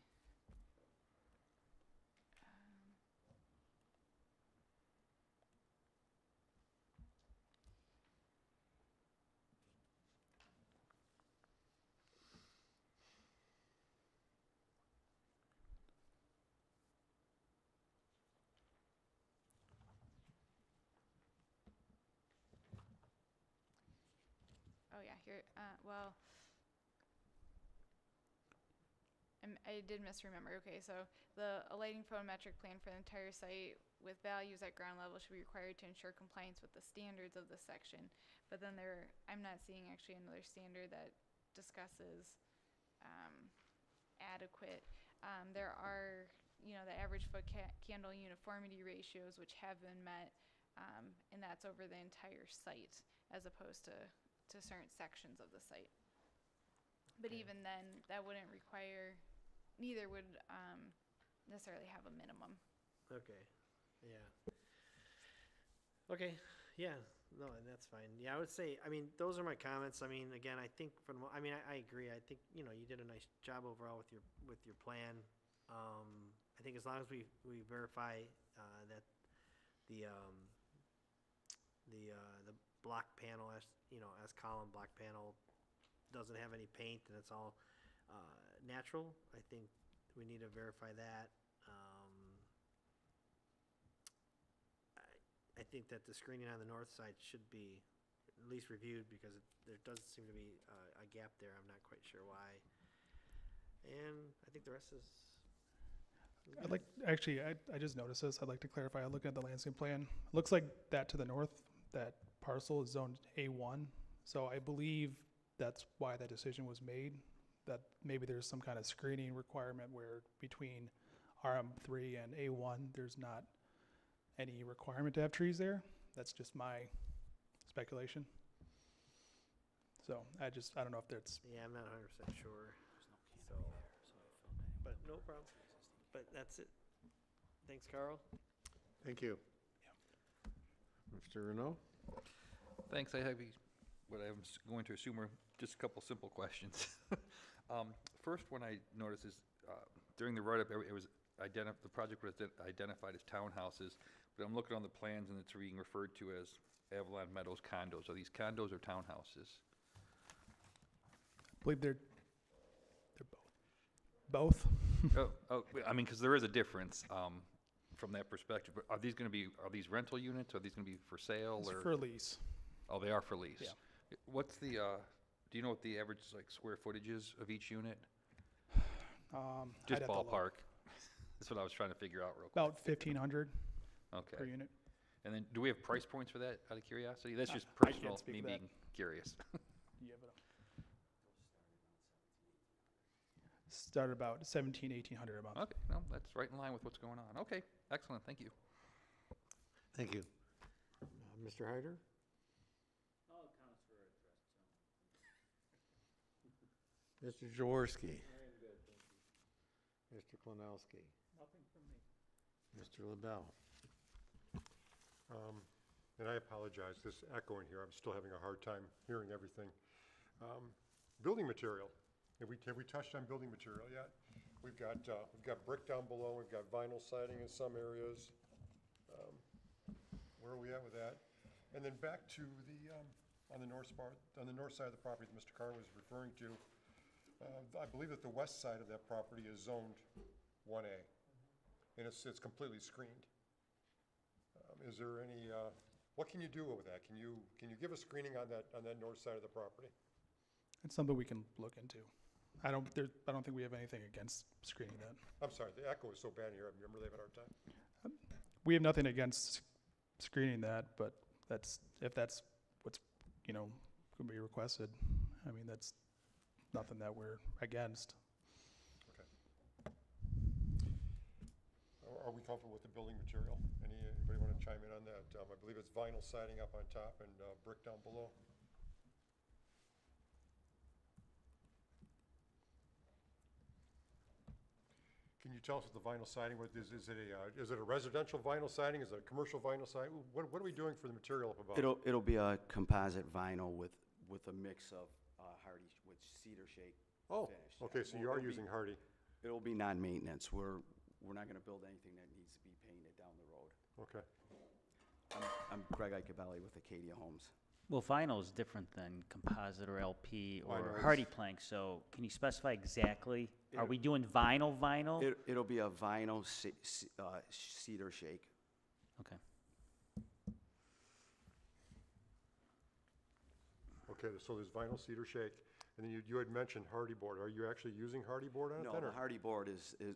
Oh yeah, here, I did misremember. Okay, so a lighting photometric plan for the entire site with values at ground level should be required to ensure compliance with the standards of this section. But then I'm not seeing actually another standard that discusses adequate. There are, the average foot candle uniformity ratios which have been met, and that's over the entire site as opposed to certain sections of the site. But even then, that wouldn't require, neither would necessarily have a minimum. Okay, yeah. Okay, yeah, no, and that's fine. Yeah, I would say, I mean, those are my comments. I mean, again, I think for the I mean, I agree. I think, you know, you did a nice job overall with your plan. I think as long as we verify, that the block panel, as, you know, as column block panel doesn't have any paint and it's all, natural, I think we need to verify that. I think that the screening on the north side should be at least reviewed because there does seem to be a gap there. I'm not quite sure why. And I think the rest is I'd like, actually, I just noticed this. I'd like to clarify. I look at the landscape plan. Looks like that to the north, that parcel is zoned A1. So I believe that's why that decision was made, that maybe there's some kind of screening requirement where between RM3 and A1, there's not any requirement to have trees there. That's just my speculation. So I don't know if that's, yeah, I'm not 100% sure. So, but no problem. But that's it. Thanks, Carl. Thank you. Mr. Renault? Thanks, I have what I'm going to assume are just a couple simple questions. First one I noticed is, during the write-up, it was the project was identified as townhouses, but I'm looking on the plans and it's being referred to as Avalon Meadows condos. Are these condos or townhouses? I believe they're both. I mean, because there is a difference from that perspective. But are these rental units? Are these going to be for sale? It's or for lease. Oh, they are for lease. Yeah. What's the? Do you know what the average square footage is of each unit? Just I'd have to look. ballpark. That's what I was trying to figure out real quick. About 1,500 Okay. per unit. And then, do we have price points for that? Out of curiosity, that's just I can't personal. speak Me to that. being curious. Yeah, but start about 1,800 a month. Okay, no, that's right in line with what's going on. Okay, excellent. Thank you. Thank you. Mr. Hyder? All accounts were addressed, Mr. Jaworski? Mr. Klinowski? Nothing from me. Mr. LaBelle? And I apologize, this echoing here, I'm still having a hard time hearing everything. Building material. Have we touched on building material yet? We've got brick down below, we've got vinyl siding in some areas. Where are we at with that? And then back to the, on the north side of the property that Mr. Carr was referring to, I believe that the west side of that property is zoned 1A, and it's completely screened. Is there any, what can you do with that? Can you give a screening on that north side of the property? It's something we can look into. I don't think we have anything against screening that. I'm sorry, the echo is so bad here, I'm really having a hard time. We have nothing against screening that, but if that's what's, going to be requested. I mean, that's nothing that we're against. Okay. Are we comfortable with the building material? Anybody want to chime in on that? I believe it's vinyl siding up on top and brick down below. Can you tell us what the vinyl siding, is it a residential vinyl siding? Is it a commercial vinyl siding? What are we doing for the material up above? It'll be a composite vinyl with a mix of hardy with cedar shake Oh, finish. okay, so you are using hardy. It'll be non-maintenance. We're not going to build anything that needs to be painted down the road. Okay. I'm Greg Icabelli with Acadia Homes. Well, vinyl is different than composite or LP I know, or it's- hardy plank, so can you specify exactly? Are we doing vinyl? It'll be a vinyl cedar shake. Okay. Okay, so there's vinyl cedar shake, and then you had mentioned hardy board. Are you actually using hardy board on it No, then? the or- hardy board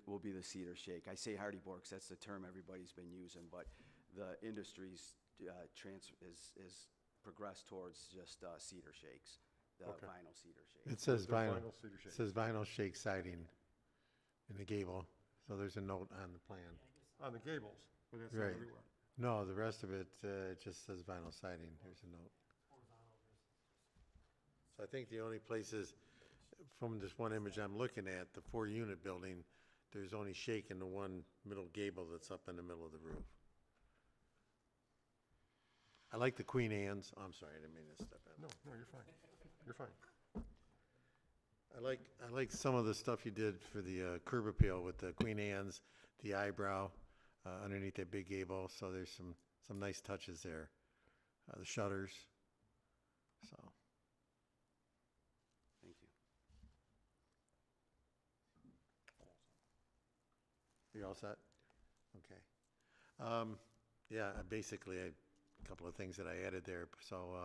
will be the cedar shake. I say hardy board because that's the term everybody's been using, but the industry's is progressed towards just cedar shakes, the Okay. vinyl cedar shake. It says The vinyl, vinyl cedar it shake. says vinyl shake siding in the gable, so there's a note on the plan. On the gables, but that's not Right. everywhere. No, the rest of it, it just says vinyl siding, here's a note. So I think the only places, from this one image I'm looking at, the 4-unit building, there's only shake in the one middle gable that's up in the middle of the roof. I like the Queen Anne's. Oh, I'm sorry, I didn't mean to step in. No, you're fine. You're fine. I like some of the stuff you did for the curb appeal with the Queen Anne's, the eyebrow underneath that big gable. So there's some nice touches there. The shutters. So Thank you. you're all set? Okay. Yeah, basically a couple of things that I added there. So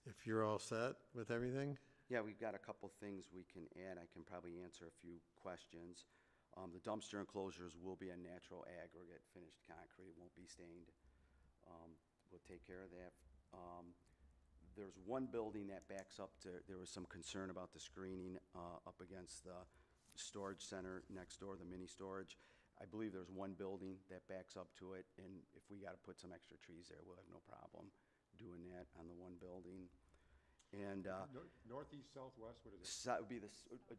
if you're all set with everything? Yeah, we've got a couple things we can add. I can probably answer a few questions. The dumpster enclosures will be a natural aggregate, finished concrete, won't be stained. We'll take care of that. There's one building that backs up to, there was some concern about the screening up against the storage center next door, the mini storage. I believe there's one building that backs up to it, and if we gotta put some extra trees there, we'll have no problem doing that on the one building. And Northeast, southwest, what is it? so it would be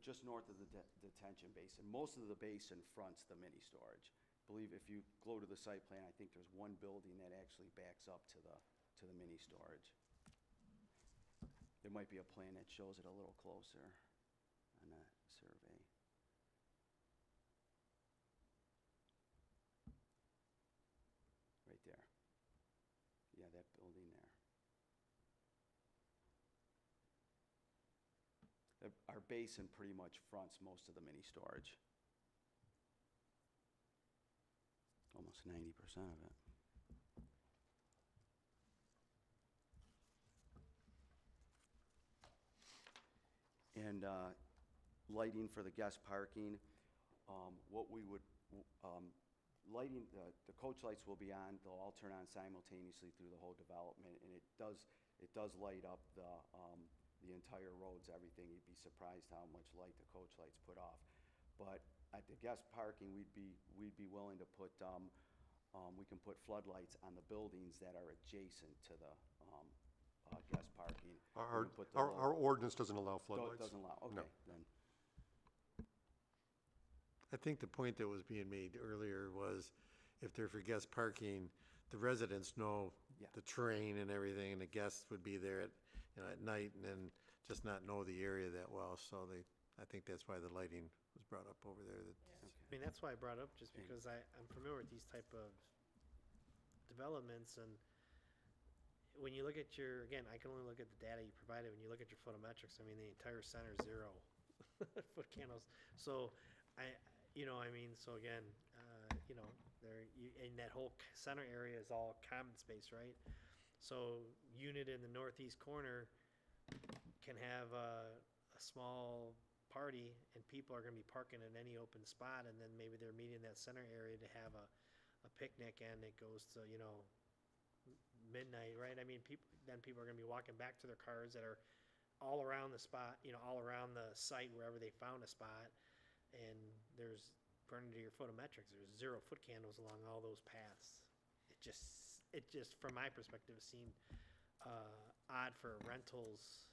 just north of the detention basin. Most of the basin fronts the mini storage. Believe if you go to the site plan, I think there's one building that actually backs up to the mini storage. There might be a plan that shows it a little closer on that survey. Right there. Yeah, that building there. Our basin pretty much fronts most of the mini storage. Almost 90% of it. And lighting for the guest parking, what we would, lighting, the coach lights will be on, they'll all turn on simultaneously through the whole development, and it does light up the entire roads, everything. You'd be surprised how much light the coach lights put off. But at the guest parking, we'd be willing to put, we can put floodlights on the buildings that are adjacent to the guest parking. Our ordinance doesn't allow floodlights. Doesn't allow, No. okay, then. I think the point that was being made earlier was if they're for guest parking, the residents know Yeah. the terrain and everything, and the guests would be there at night and then just not know the area that well. So I think that's why the lighting was brought up over there. I mean, that's why I brought it up, just because I'm familiar with these type of developments, and when you look at again, I can only look at the data you provided. When you look at your photometrics, I mean, the entire center is 0 foot candles. So so again, and that whole center area is all common space, right? So unit in the northeast corner can have a small party, and people are gonna be parking in any open spot, and then maybe they're meeting in that center area to have a picnic, and it goes to, midnight, right? I mean, people are gonna be walking back to their cars that are all around the spot, all around the site, wherever they found a spot. And there's, according to your photometrics, there's 0 foot candles along all those paths. It just, from my perspective, seemed odd for rentals,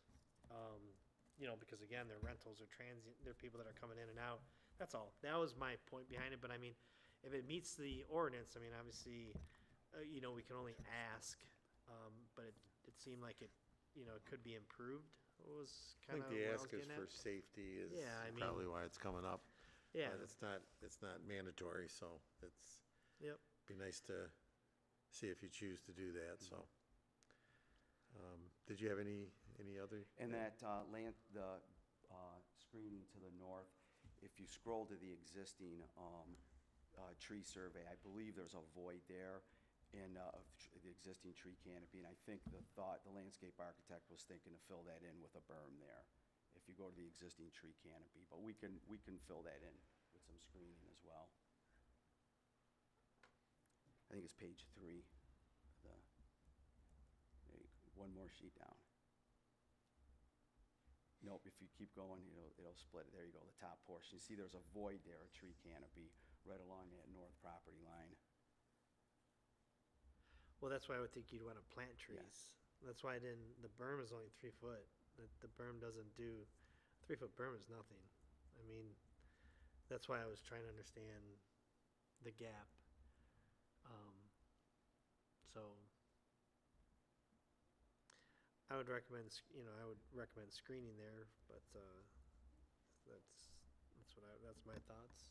because again, their rentals are transient, they're people that are coming in and out. That's all. That was my point behind it, but I mean, if it meets the ordinance, I mean, obviously, we can only ask, but it seemed like it could be improved. It was I kind think of the ask is for safety is probably why it's coming up. Yeah. But it's not mandatory, so Yep. be nice to see if you choose to do that, so. Did you have any other? And that screening to the north, if you scroll to the existing tree survey, I believe there's a void there in the existing tree canopy, and I think the landscape architect was thinking to fill that in with a berm there, if you go to the existing tree canopy, but we can fill that in with some screening as well. I think it's page 3. One more sheet down. Nope, if you keep going, it'll split it. There you go, the top portion. You see there's a void there, a tree canopy, right along that north property line. Well, that's why I would think you'd want to plant trees. That's why the berm is only 3 foot. The berm doesn't do, 3 foot berm is nothing. I mean, that's why I was trying to understand the gap. So, I would recommend, I would recommend screening there, but, that's my thoughts.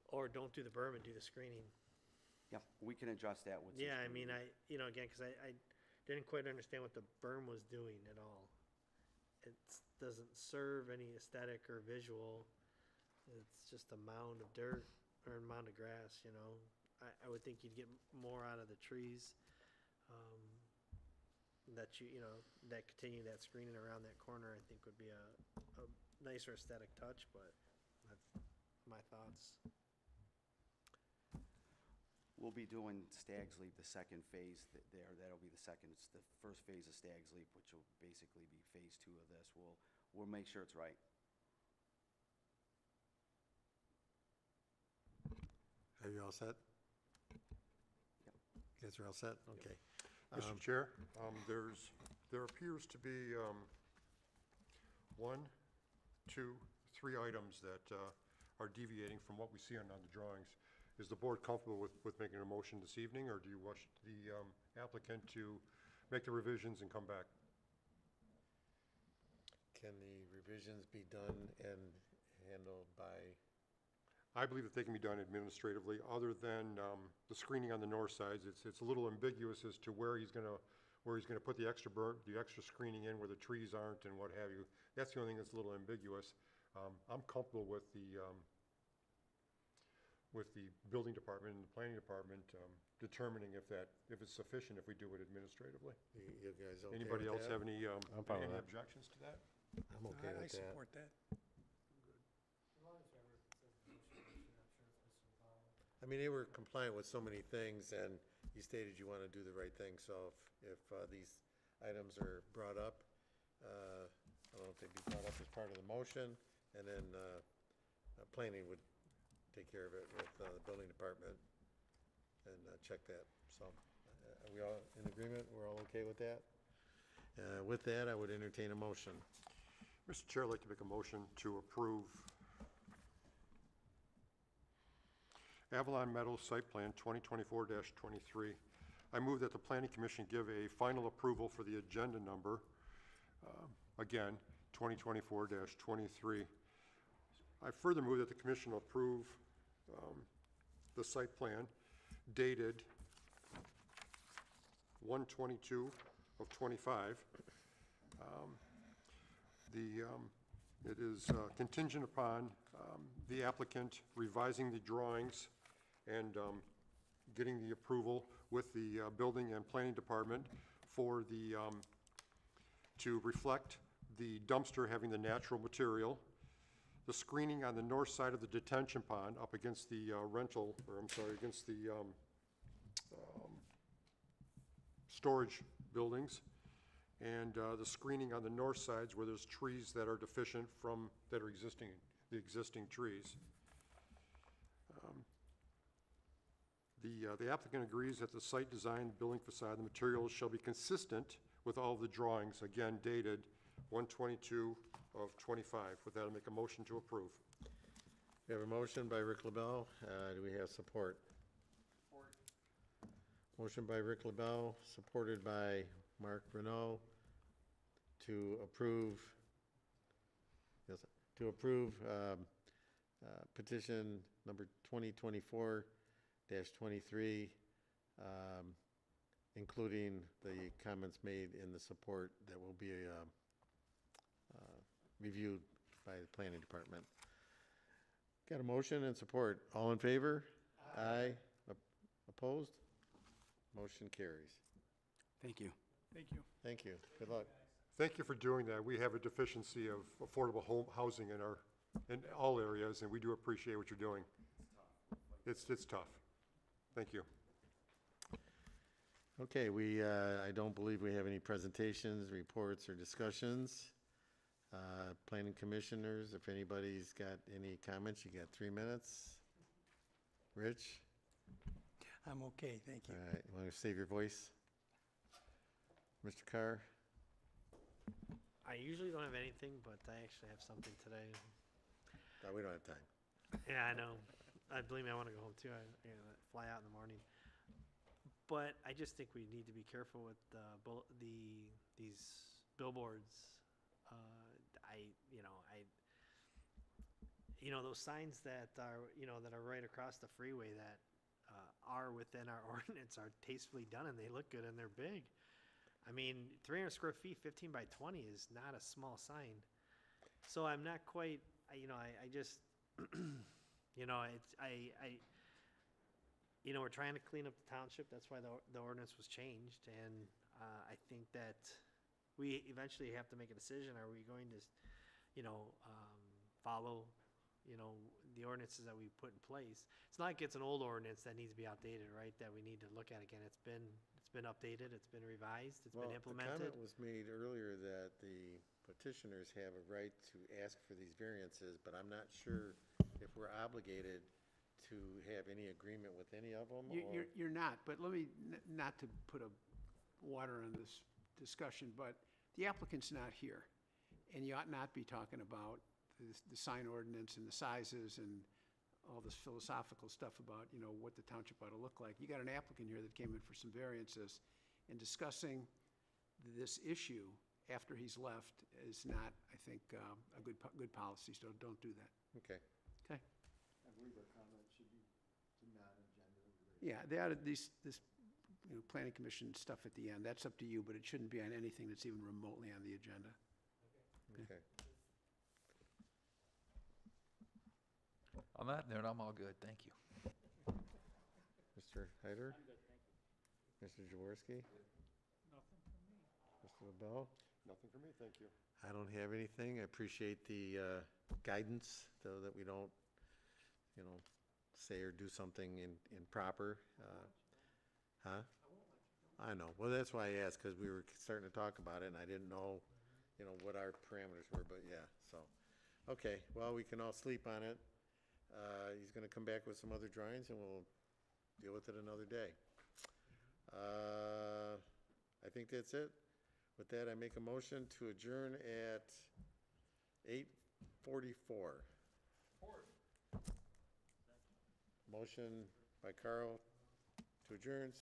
Or don't do the berm and do the screening. Yeah, we can adjust that with. some Yeah, I screening. mean, again, because I didn't quite understand what the berm was doing at all. It doesn't serve any aesthetic or visual. It's just a mound of dirt or a mound of grass, I would think you'd get more out of the trees. That that continue that screening around that corner, I think would be a nicer aesthetic touch, but that's my thoughts. We'll be doing Stag's Leap, the second phase there. That'll be it's the first phase of Stag's Leap, which will basically be phase 2 of this. We'll make sure it's right. Are you all set? Yep. You guys are all set? Okay. Mr. Chair, there appears to be 1, 2, 3 items that are deviating from what we see on the drawings. Is the board comfortable with making a motion this evening, or do you wish the applicant to make the revisions and come back? Can the revisions be done and handled by? I believe that they can be done administratively, other than the screening on the north sides. It's a little ambiguous as to where he's gonna put the extra screening in, where the trees aren't and what have you. That's the only thing that's a little ambiguous. I'm comfortable with the building department and the planning department determining if it's sufficient if we do it administratively. You guys okay Anybody with else that? have any fine with that. objections to that? I'm okay with that. I support that. I mean, they were compliant with so many things, and you stated you want to do the right thing, so if these items are brought up, I don't know if they'd be brought up as part of the motion, and then planning would take care of it with the building department and check that. So are we all in agreement? We're all okay with that? With that, I would entertain a motion. Mr. Chair, I'd like to make a motion to approve Avalon Meadows Site Plan 2024-23. I move that the Planning Commission give a final approval for the agenda number, again, 2024-23. I further move that the Commission approve the site plan dated 1/22/25. It is contingent upon the applicant revising the drawings and getting the approval with the building and planning department for to reflect the dumpster having the natural material, the screening on the north side of the detention pond up against the against the storage buildings, and the screening on the north sides where there's trees that are deficient from, the existing trees. The applicant agrees that the site design, building facade, the materials shall be consistent with all of the drawings, again dated 1/22/25. With that, I'll make a motion to approve. We have a motion by Rick LaBelle. Do we have support? Support. Motion by Rick LaBelle, supported by Mark Renault, to approve petition number 2024-23, including the comments made in the support that will be reviewed by the planning department. Got a motion and support. All in favor? Aye. Opposed? Motion carries. Thank you. Thank you. Thank you. Good luck. Thank you for doing that. We have a deficiency of affordable home housing in all areas, and we do appreciate what you're doing. It's tough. Thank you. Okay, I don't believe we have any presentations, reports, or discussions. Planning commissioners, if anybody's got any comments, you got 3 minutes. Rich? I'm okay, thank you. All right, want to save your voice? Mr. Carr? I usually don't have anything, but I actually have something today. No, we don't have time. Yeah, I know. Believe me, I want to go home too. I gotta fly out in the morning. But I just think we need to be careful with these billboards. Those signs that are right across the freeway that are within our ordinance are tastefully done and they look good and they're big. I mean, 300 square feet, 15 by 20 is not a small sign. So I'm not quite, I just, we're trying to clean up the township. That's why the ordinance was changed. And I think that we eventually have to make a decision. Are we going to, follow, the ordinances that we put in place? It's not like it's an old ordinance that needs to be outdated, right? That we need to look at again. It's been updated, it's been revised, it's been The implemented. comment was made earlier that the petitioners have a right to ask for these variances, but I'm not sure if we're obligated to have any agreement with any of them, or? You're not, but let me, not to put a water on this discussion, but the applicant's not here. And you ought not be talking about the sign ordinance and the sizes and all this philosophical stuff about, what the township ought to look like. You got an applicant here that came in for some variances, and discussing this issue after he's left is not, I think, a good policy, so don't do that. Okay. Okay? I believe our comment should be to non-agenda related. Yeah, they ought to, this, planning commission stuff at the end, that's up to you, but it shouldn't be on anything that's even remotely on the agenda. Okay. On that note, I'm all good, thank you. Mr. Hyder? I'm good, thank you. Mr. Jaworski? Nothing from me. Mr. LaBelle? Nothing for me, thank you. I don't have anything. I appreciate the guidance, though, that we don't, say or do something improper. Huh? I know. Well, that's why I asked, because we were starting to talk about it, and I didn't know, what our parameters were, but yeah, so. Okay, well, we can all sleep on it. He's gonna come back with some other drawings, and we'll deal with it another day. I think that's it. With that, I make a motion to adjourn at 8:44. Motion by Carl to adjourn,